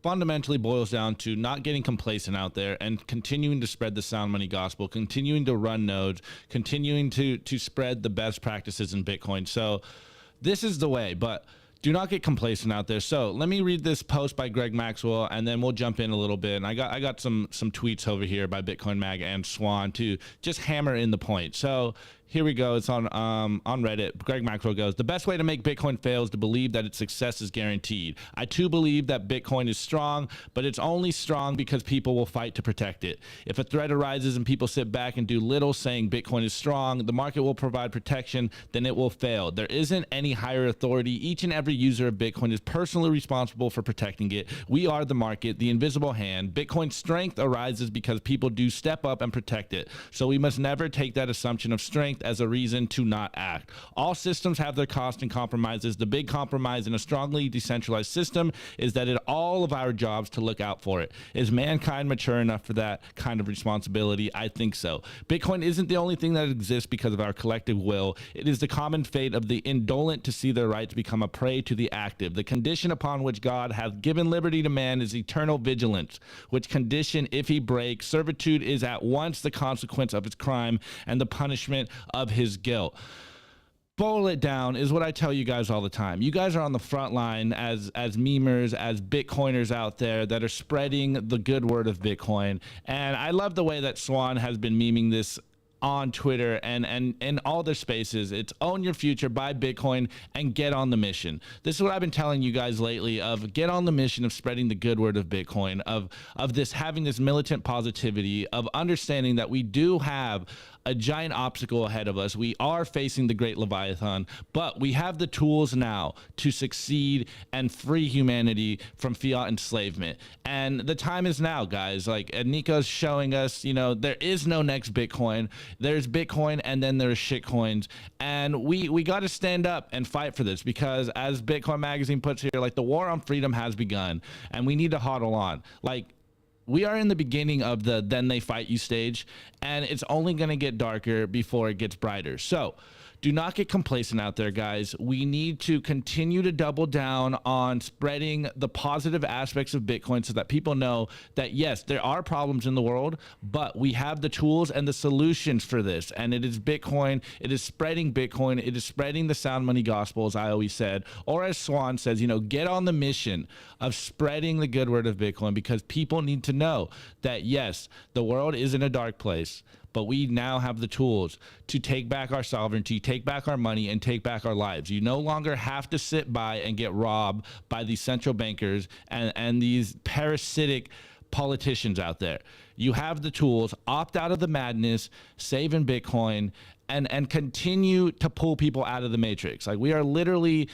fundamentally boils down to not getting complacent out there and continuing to spread the sound money gospel, continuing to run nodes, continuing to spread the best practices in Bitcoin. So this is the way, but do not get complacent out there. So let me read this post by Greg Maxwell, and then we'll jump in a little bit. And I got some tweets over here by Bitcoin Mag and Swan to just hammer in the point. So here we go. It's on Reddit. Greg Maxwell goes, the best way to make Bitcoin fail is to believe that its success is guaranteed. I too believe that Bitcoin is strong, but it's only strong because people will fight to protect it. If a threat arises and people sit back and do little saying Bitcoin is strong, the market will provide protection, then it will fail. There isn't any higher authority. Each and every user of Bitcoin is personally responsible for protecting it. We are the market, the invisible hand. Bitcoin's strength arises because people do step up and protect it. So we must never take that assumption of strength as a reason to not act. All systems have their costs and compromises. The big compromise in a strongly decentralized system is that it's all of our jobs to look out for it. Is mankind mature enough for that kind of responsibility? I think so. Bitcoin isn't the only thing that exists because of our collective will. It is the common fate of the indolent to see their rights become a prey to the active. The condition upon which God hath given liberty to man is eternal vigilance, which condition, if he breaks, servitude is at once the consequence of his crime and the punishment of his guilt. Boil it down is what I tell you guys all the time. You guys are on the front line as memers, as Bitcoiners out there that are spreading the good word of Bitcoin. And I love the way that Swan has been memeing this on Twitter and in all their spaces. It's own your future, buy Bitcoin, and get on the mission. This is what I've been telling you guys lately, of get on the mission of spreading the good word of Bitcoin, of this having this militant positivity, of understanding that we do have a giant obstacle ahead of us. We are facing the great Leviathan, but we have the tools now to succeed and free humanity from fiat enslavement. And the time is now, guys. Like Nico's showing us, you know, there is no next Bitcoin. There's Bitcoin, and then there's shitcoins. And we got to stand up and fight for this, because as Bitcoin Magazine puts here, like, the war on freedom has begun, and we need to hodl on. Like, we are in the beginning of the then they fight you stage, and it's only going to get darker before it gets brighter. So do not get complacent out there, guys. We need to continue to double down on spreading the positive aspects of Bitcoin so that people know that, yes, there are problems in the world, but we have the tools and the solutions for this. And it is Bitcoin. It is spreading Bitcoin. It is spreading the sound money gospel, as I always said. Or as Swan says, you know, get on the mission of spreading the good word of Bitcoin, because people need to know that, yes, the world is in a dark place, but we now have the tools to take back our sovereignty, take back our money, and take back our lives. You no longer have to sit by and get robbed by these central bankers and these parasitic politicians out there. You have the tools. Opt out of the madness, save in Bitcoin, and continue to pull people out of the matrix. Like, we are literally,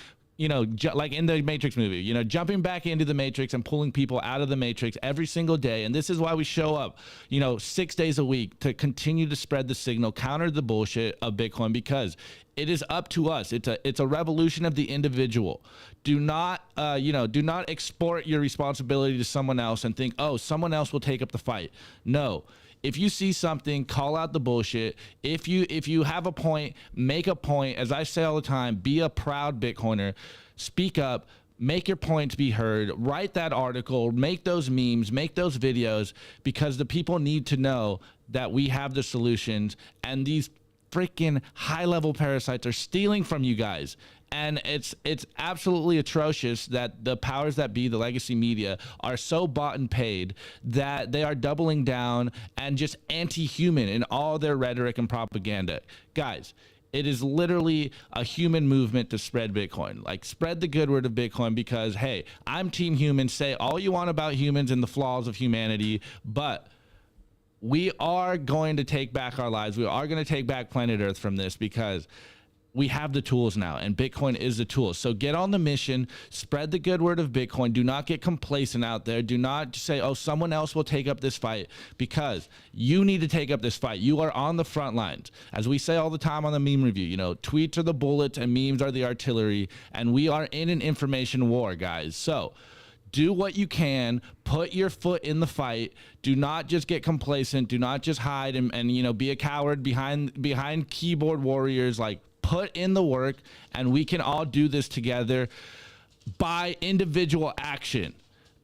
like in the Matrix movie, jumping back into the Matrix and pulling people out of the Matrix every single day. And this is why we show up, 6 days a week to continue to spread the signal, counter the bullshit of Bitcoin, because it is up to us. It's a revolution of the individual. Do not export your responsibility to someone else and think, oh, someone else will take up the fight. No. If you see something, call out the bullshit. If you have a point, make a point. As I say all the time, be a proud Bitcoiner. Speak up. Make your points be heard. Write that article. Make those memes. Make those videos, because the people need to know that we have the solutions, and these freaking high-level parasites are stealing from you guys. And it's absolutely atrocious that the powers that be, the legacy media, are so bought and paid that they are doubling down and just anti-human in all their rhetoric and propaganda. Guys, it is literally a human movement to spread Bitcoin. Like, spread the good word of Bitcoin, because, hey, I'm Team Human. Say all you want about humans and the flaws of humanity, but we are going to take back our lives. We are going to take back planet Earth from this, because we have the tools now, and Bitcoin is the tool. So get on the mission, spread the good word of Bitcoin. Do not get complacent out there. Do not say, oh, someone else will take up this fight, because you need to take up this fight. You are on the front lines. As we say all the time on the meme review, tweets are the bullets and memes are the artillery, and we are in an information war, guys. So do what you can. Put your foot in the fight. Do not just get complacent. Do not just hide and be a coward behind keyboard warriors. Like, put in the work, and we can all do this together by individual action.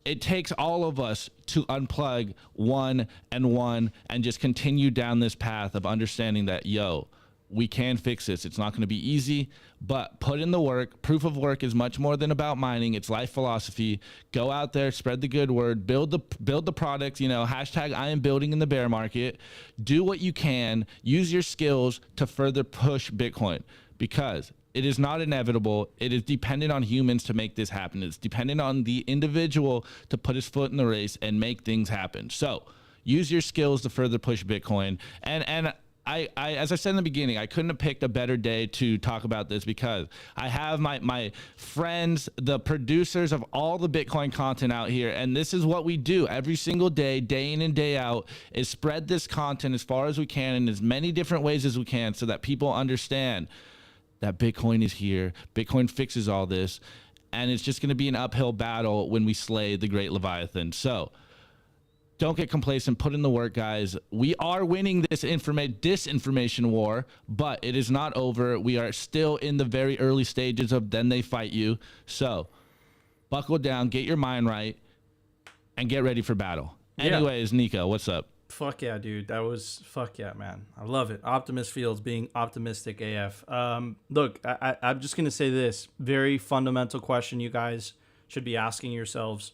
It takes all of us to unplug one and just continue down this path of understanding that, we can fix this. It's not going to be easy, but put in the work. Proof of work is much more than about mining. It's life philosophy. Go out there, spread the good word, build the product, hashtag I am building in the bear market. Do what you can. Use your skills to further push Bitcoin, because it is not inevitable. It is dependent on humans to make this happen. It's dependent on the individual to put his foot in the race and make things happen. So use your skills to further push Bitcoin. And I, as I said in the beginning, I couldn't have picked a better day to talk about this, because I have my friends, the producers of all the Bitcoin content out here, and this is what we do every single day, day in and day out, is spread this content as far as we can in as many different ways as we can, so that people understand that Bitcoin is here. Bitcoin fixes all this, and it's just going to be an uphill battle when we slay the great Leviathan. So don't get complacent. Put in the work, guys. We are winning this disinformation war, but it is not over. We are still in the very early stages of then they fight you. So buckle down, get your mind right, and get ready for battle. Yeah. Anyways, Nico, what's up? Fuck yeah, dude. Fuck yeah, man. I love it. Optimist Fields being optimistic AF. Look, I'm just going to say this very fundamental question you guys should be asking yourselves.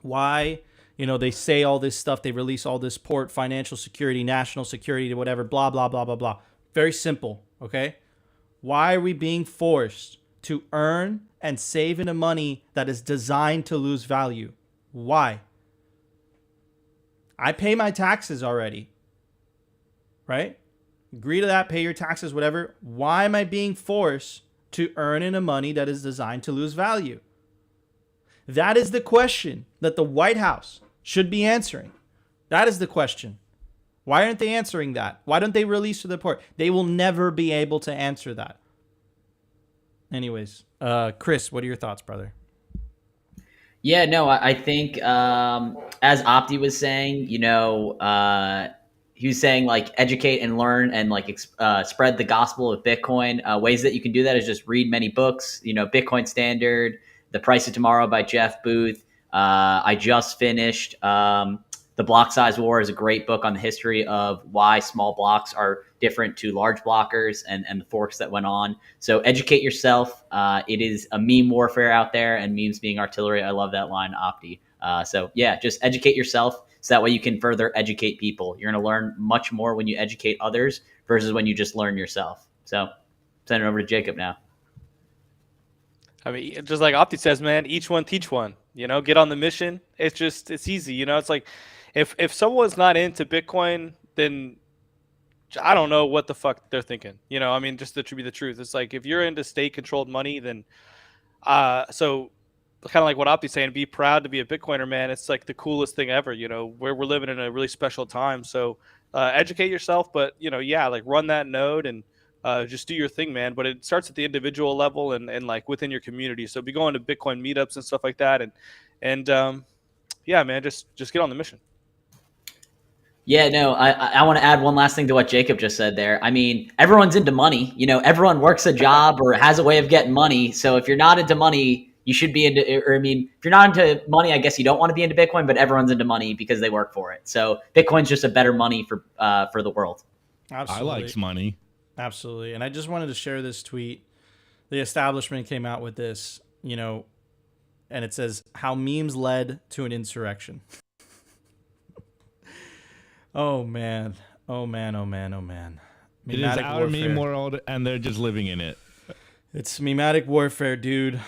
Why? They say all this stuff. They release all this financial security, national security, whatever, blah, blah, blah, blah, blah. Very simple, okay? Why are we being forced to earn and save in a money that is designed to lose value? Why? I pay my taxes already, right? Agree to that, pay your taxes, whatever. Why am I being forced to earn in a money that is designed to lose value? That is the question that the White House should be answering. That is the question. Why aren't they answering that? Why don't they release the report? They will never be able to answer that. Anyways, Chris, what are your thoughts, brother? Yeah, no, I think as Opti was saying, he was saying like educate and learn and like spread the gospel of Bitcoin. Ways that you can do that is just read many books. Bitcoin Standard, The Price of Tomorrow by Jeff Booth. I just finished The Block Size War is a great book on the history of why small blocks are different to large blockers and the forks that went on. So educate yourself. It is a meme warfare out there, and memes being artillery. I love that line, Opti. So yeah, just educate yourself so that way you can further educate people. You're going to learn much more when you educate others versus when you just learn yourself. So send it over to Jacob now. I mean, just like Opti says, man, each one teach one. Get on the mission. It's easy. It's like if someone's not into Bitcoin, then I don't know what the fuck they're thinking. You know, I mean, just to be the truth, it's like if you're into state-controlled money, then so kind of like what Opti's saying, be proud to be a Bitcoiner, man. It's like the coolest thing ever. You know, we're living in a really special time. So educate yourself, but you know, yeah, like run that node and just do your thing, man. But it starts at the individual level and like within your community. So be going to Bitcoin meetups and stuff like that, and yeah, man, just get on the mission. Yeah, no, I want to add one last thing to what Jacob just said there. I mean, everyone's into money. You know, everyone works a job or has a way of getting money. So if you're not into money, you should be into, or I mean, if you're not into money, I guess you don't want to be into Bitcoin, but everyone's into money because they work for it. So Bitcoin's just a better money for the world. Absolutely. I likes money. Absolutely. And I just wanted to share this tweet. The establishment came out with this, you know, and it says how memes led to an insurrection. Oh man. Oh man. Oh man. Oh man. It is our meme world and they're just living in it. It's memetic warfare, dude.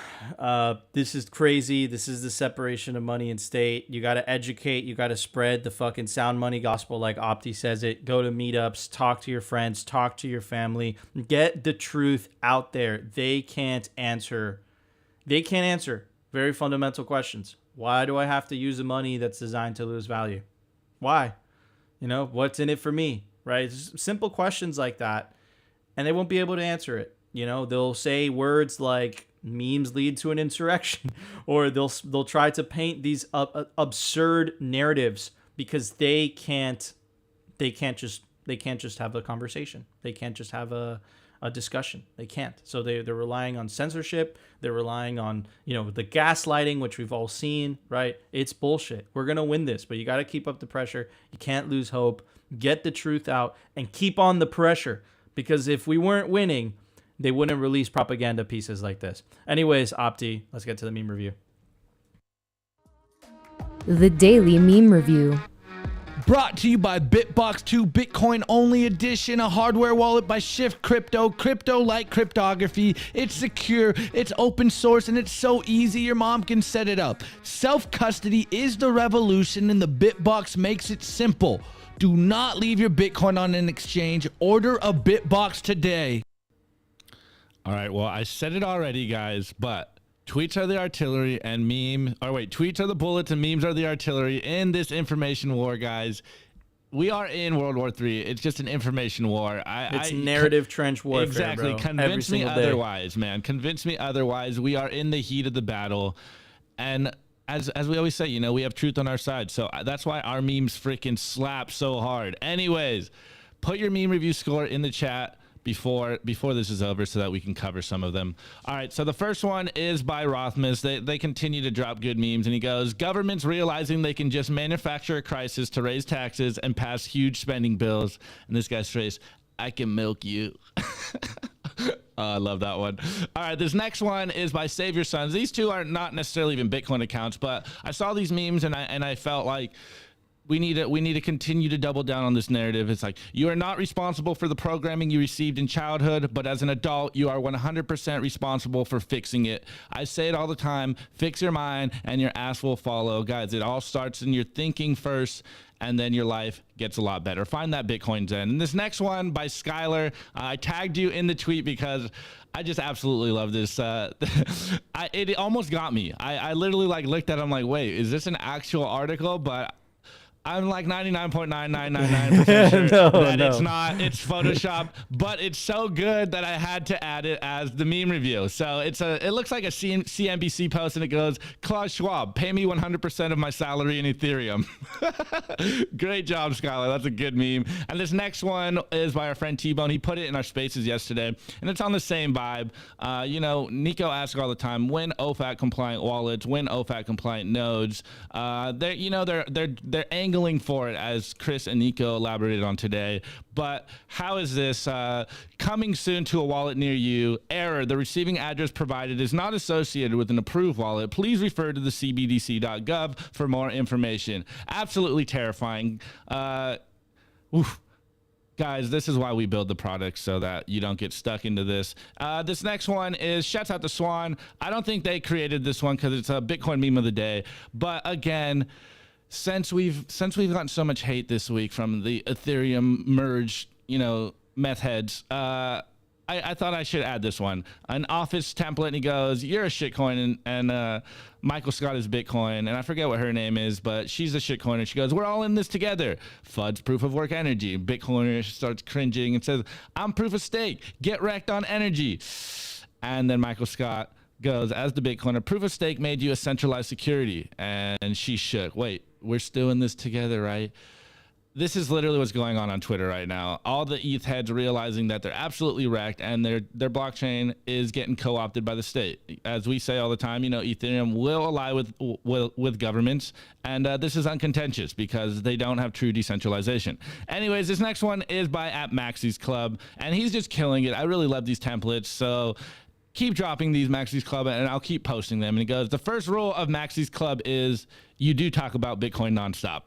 This is crazy. This is the separation of money and state. You got to educate. You got to spread the fucking sound money gospel like Opti says it. Go to meetups. Talk to your friends. Talk to your family. Get the truth out there. They can't answer very fundamental questions. Why do I have to use the money that's designed to lose value? Why? You know, what's in it for me, right? Just simple questions like that, and they won't be able to answer it. You know, they'll say words like memes lead to an insurrection, or they'll try to paint these absurd narratives because they can't just have a conversation. They can't just have a discussion. They can't. So they're relying on censorship. They're relying on, you know, the gaslighting, which we've all seen, right? It's bullshit. We're going to win this, but you got to keep up the pressure. You can't lose hope. Get the truth out and keep on the pressure, because if we weren't winning, they wouldn't release propaganda pieces like this. Anyways, Opti, let's get to the meme review. The Daily Meme Review. Brought to you by Bitbox 2 Bitcoin Only Edition, a hardware wallet by Shift Crypto. Crypto like cryptography. It's secure, it's open source, and it's so easy your mom can set it up. Self-custody is the revolution, and the Bitbox makes it simple. Do not leave your Bitcoin on an exchange. Order a Bitbox today. All right, well, I said it already, guys, but tweets are the artillery and tweets are the bullets and memes are the artillery in this information war, guys. We are in World War III. It's just an information war. It's narrative trench warfare, exactly. Bro. Convince me otherwise, man. Convince me otherwise. We are in the heat of the battle. And as we always say, you know, we have truth on our side. So that's why our memes freaking slap so hard. Anyways, put your meme review score in the chat before this is over so that we can cover some of them. All right, so the first one is by Rothmus. They continue to drop good memes, and he goes, governments realizing they can just manufacture a crisis to raise taxes and pass huge spending bills. And this guy's phrase, I can milk you. Oh, I love that one. All right, this next one is by Save Your Sons. These two are not necessarily even Bitcoin accounts, but I saw these memes and I felt like we need to continue to double down on this narrative. It's like, you are not responsible for the programming you received in childhood, but as an adult, you are 100% responsible for fixing it. I say it all the time, fix your mind and your ass will follow. Guys, it all starts in your thinking first, and then your life gets a lot better. Find that Bitcoin Zen. And this next one by Skylar, I tagged you in the tweet because I just absolutely love this. It almost got me. I literally looked at it, I'm like, wait, is this an actual article? But I'm like 99.9999% sure that it's not. It's Photoshop, but it's so good that I had to add it as the meme review. So it looks like a CNBC post, and it goes, Klaus Schwab, pay me 100% of my salary in Ethereum. Great job, Skylar. That's a good meme. And this next one is by our friend T-Bone. He put it in our spaces yesterday, and it's on the same vibe. You know, Nico asks all the time, when OFAC compliant wallets, when OFAC compliant nodes, they're angling for it, as Chris and Nico elaborated on today. But how is this coming soon to a wallet near you? Error, the receiving address provided is not associated with an approved wallet. Please refer to the cbdc.gov for more information. Absolutely terrifying. Guys, this is why we build the product, so that you don't get stuck into this. This next one is, shouts out to Swan. I don't think they created this one because it's a Bitcoin meme of the day. But again, since we've gotten so much hate this week from the Ethereum merge meth heads. I thought I should add this one. An office template, and he goes, "You're a shitcoin," and Michael Scott is Bitcoin, and I forget what her name is, but she's a shitcoiner. She goes, "We're all in this together." FUD's proof of work energy. Bitcoiner starts cringing and says, "I'm proof of stake. Get wrecked on energy." And then Michael Scott goes, "As the Bitcoiner, proof of stake made you a centralized security." And she shook. Wait, we're still in this together, right? This is literally what's going on Twitter right now. All the ETH heads realizing that they're absolutely wrecked and their blockchain is getting co-opted by the state. As we say all the time, Ethereum will ally with governments, and this is uncontentious because they don't have true decentralization. Anyways, this next one is by @Maxis Club, and he's just killing it. I really love these templates, so keep dropping these Maxis Club, and I'll keep posting them. And he goes, "The first rule of Maxis Club is you do talk about Bitcoin nonstop."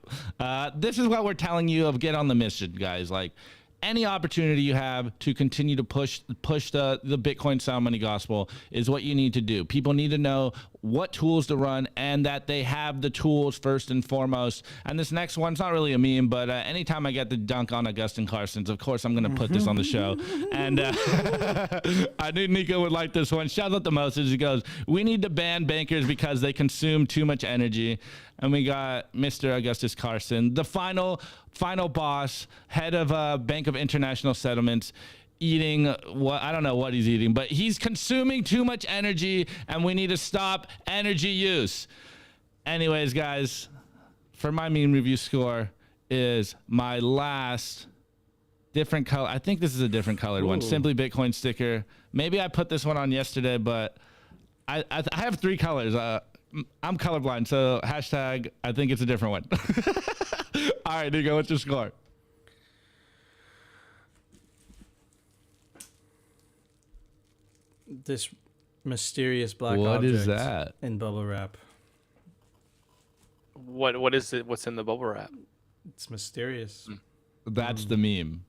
This is what we're telling you of get on the mission, guys. Like, any opportunity you have to continue to push the Bitcoin sound money gospel is what you need to do. People need to know what tools to run and that they have the tools first and foremost. And this next one's not really a meme, but anytime I get the dunk on Augustin Carson's, of course I'm going to put this on the show. And I knew Nico would like this one. Shout out to Moses. He goes, "We need to ban bankers because they consume too much energy." And we got Mr. Augustus Carson, the final boss, head of Bank of International Settlements, eating what, I don't know what he's eating, but he's consuming too much energy, and we need to stop energy use. Anyways, guys, for my meme review score is my last different color. I think this is a different colored one. Simply Bitcoin sticker. Maybe I put this one on yesterday, but I have 3 colors. I'm colorblind, so hashtag, I think it's a different one. All right, Nico, what's your score? This mysterious black What object is that? in bubble wrap. What is it? What's in the bubble wrap? It's mysterious. That's the meme.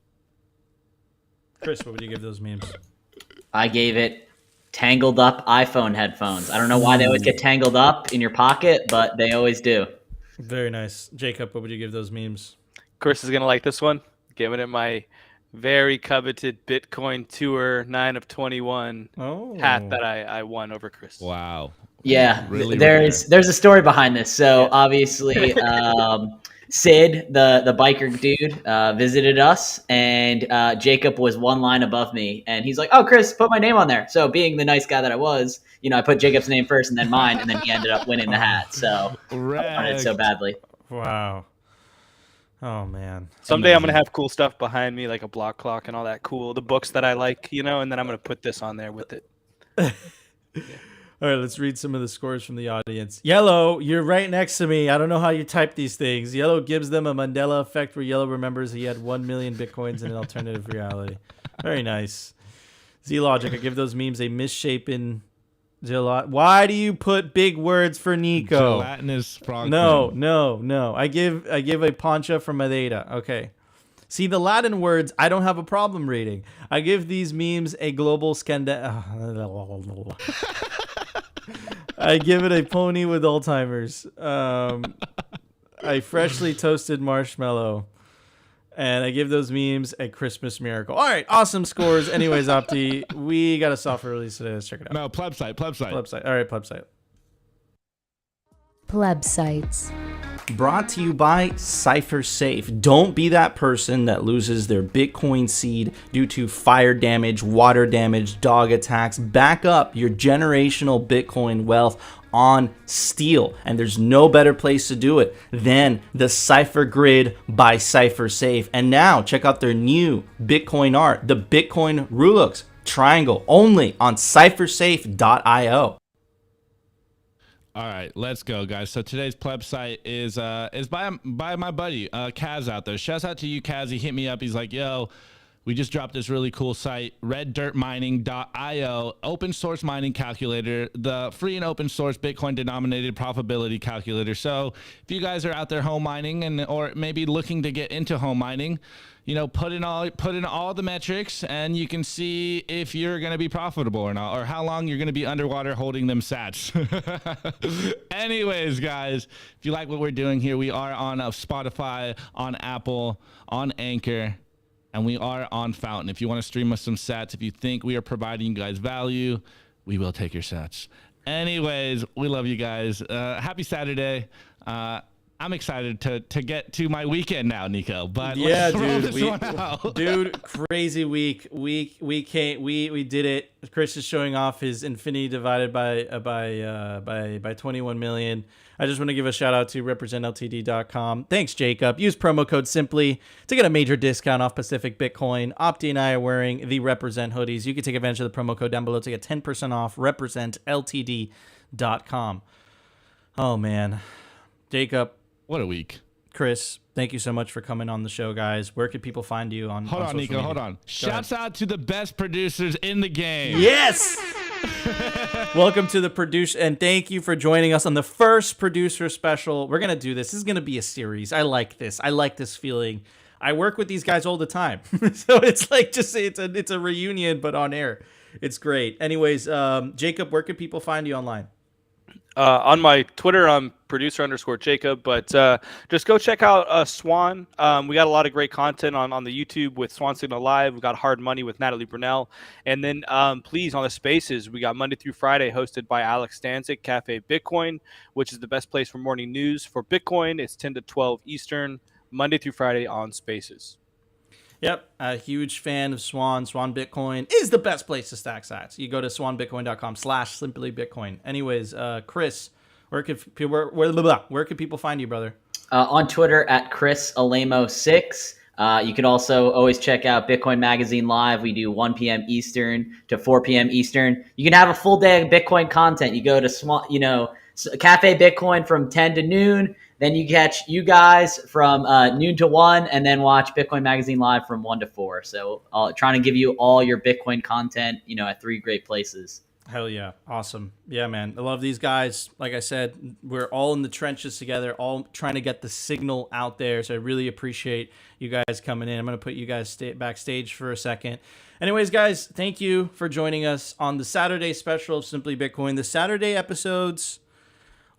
Chris, what would you give those memes? I gave it tangled up iPhone headphones. I don't know why they always get tangled up in your pocket, but they always do. Very nice. Jacob, what would you give those memes? Chris is gonna like this one. Giving it my very coveted Bitcoin Tour 9 of 21 hat that I won over Chris. Wow. Yeah, Really there's a story behind this. So obviously, Sid, the biker dude, visited us, and Jacob was one line above me, and he's like, "Oh, Chris, put my name on there." So being the nice guy that I was, I put Jacob's name first and then mine, and then he ended up winning the hat. So I wanted it so badly. Wow. Oh, man. Someday I'm going to have cool stuff behind me, like a block clock and all that cool, the books that I like, and then I'm going to put this on there with it. All right, let's read some of the scores from the audience. Yellow, you're right next to me. I don't know how you type these things. Yellow gives them a Mandela effect where Yellow remembers he had 1 million Bitcoins in an alternative reality. Very nice. Z-Logic, I give those memes a misshapen... Why do you put big words for Nico? Gelatinous frog. No. I give a Pancha from Madeira. Okay. See, the Latin words, I don't have a problem reading. I give these memes a global scandal. I give it a pony with Alzheimer's. A freshly toasted marshmallow. And I give those memes a Christmas miracle. All right, awesome scores. Anyways, Opti, we got a software release today. Let's check it out. No, Plebsite. All right, Plebsite. Plebsites. Brought to you by CipherSafe. Don't be that person that loses their Bitcoin seed due to fire damage, water damage, dog attacks. Back up your generational Bitcoin wealth on steel, and there's no better place to do it than the Cypher Grid by CipherSafe. And now check out their new Bitcoin art, the Bitcoin Rulux triangle, only on cyphersafe.io. All right, let's go, guys. So today's Plebsite is by my buddy Kaz out there. Shouts out to you, Kaz. He hit me up. He's like, "Yo, we just dropped this really cool site, reddirtmining.io, open source mining calculator, the free and open source Bitcoin denominated profitability calculator." So if you guys are out there home mining or maybe looking to get into home mining, put in all the metrics, and you can see if you're going to be profitable or not, or how long you're going to be underwater holding them sats. Anyways, guys, if you like what we're doing here, we are on Spotify, on Apple, on Anchor. and we are on Fountain. If you want to stream us some sats, if you think we are providing you guys value, we will take your sats. Anyways, we love you guys. Happy Saturday. I'm excited to get to my weekend now, Nico. But yeah, let's roll dude, this one out. Dude, crazy week. We did it. Chris is showing off his infinity divided by 21 million. I just want to give a shout out to representltd.com. Thanks, Jacob. Use promo code Simply to get a major discount off Pacific Bitcoin. Opti and I are wearing the Represent hoodies. You can take advantage of the promo code down below to get 10% off. representltd.com. Oh man, Jacob. What a week. Chris, thank you so much for coming on the show, guys. Where can people find you on Hold on, social Nico, media? hold on. Shouts out to the best producers in the game. Yes! Welcome to the producer, and thank you for joining us on the first producer special. We're going to do this. This is going to be a series. I like this. I like this feeling. I work with these guys all the time. So it's like just it's a reunion, but on air. It's great. Anyways, Jacob, where can people find you online? On my Twitter, I'm producer_Jacob, but just go check out Swan. We got a lot of great content on the YouTube with Swan Signal Live. We got Hard Money with Natalie Brunell. And then please, on the Spaces, we got Monday through Friday hosted by Alex Stanzik, Cafe Bitcoin, which is the best place for morning news for Bitcoin. It's 10 to 12 Eastern, Monday through Friday on Spaces. Yep, a huge fan of Swan. Swan Bitcoin is the best place to stack sats. You go to swanbitcoin.com/simplybitcoin. Anyways, Chris, where can people find you, brother? On Twitter at Chris Alamo6. You can also always check out Bitcoin Magazine Live. We do 1 p.m. Eastern to 4 p.m. Eastern. You can have a full day of Bitcoin content. You go to Cafe Bitcoin from 10 to noon. Then you catch you guys from noon to 1, and then watch Bitcoin Magazine Live from 1 to 4. So trying to give you all your Bitcoin content, at 3 great places. Hell yeah. Awesome. Yeah, man. I love these guys. Like I said, we're all in the trenches together, all trying to get the signal out there. So I really appreciate you guys coming in. I'm going to put you guys backstage for a second. Anyways, guys, thank you for joining us on the Saturday special of Simply Bitcoin. The Saturday episodes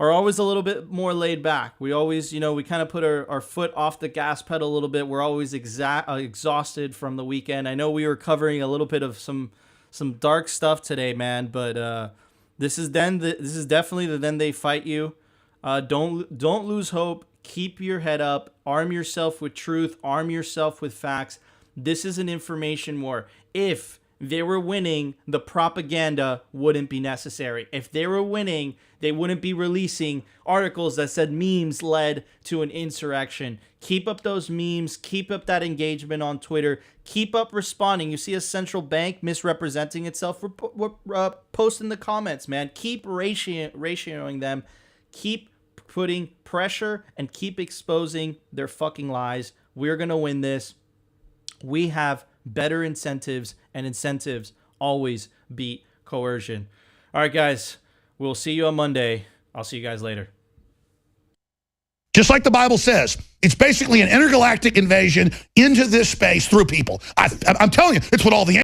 are always a little bit more laid back. We always, we kind of put our foot off the gas pedal a little bit. We're always exhausted from the weekend. I know we were covering a little bit of some dark stuff today, man, but this is definitely the then they fight you. Don't lose hope. Keep your head up. Arm yourself with truth. Arm yourself with facts. This is an information war. If they were winning, the propaganda wouldn't be necessary. If they were winning, they wouldn't be releasing articles that said memes led to an insurrection. Keep up those memes. Keep up that engagement on Twitter. Keep up responding. You see a central bank misrepresenting itself, post in the comments, man. Keep ratioing them. Keep putting pressure and keep exposing their fucking lies. We're going to win this. We have better incentives, and incentives always beat coercion. All right, guys, we'll see you on Monday. I'll see you guys later. Just like the Bible says, it's basically an intergalactic invasion into this space through people. I'm telling you, it's what all the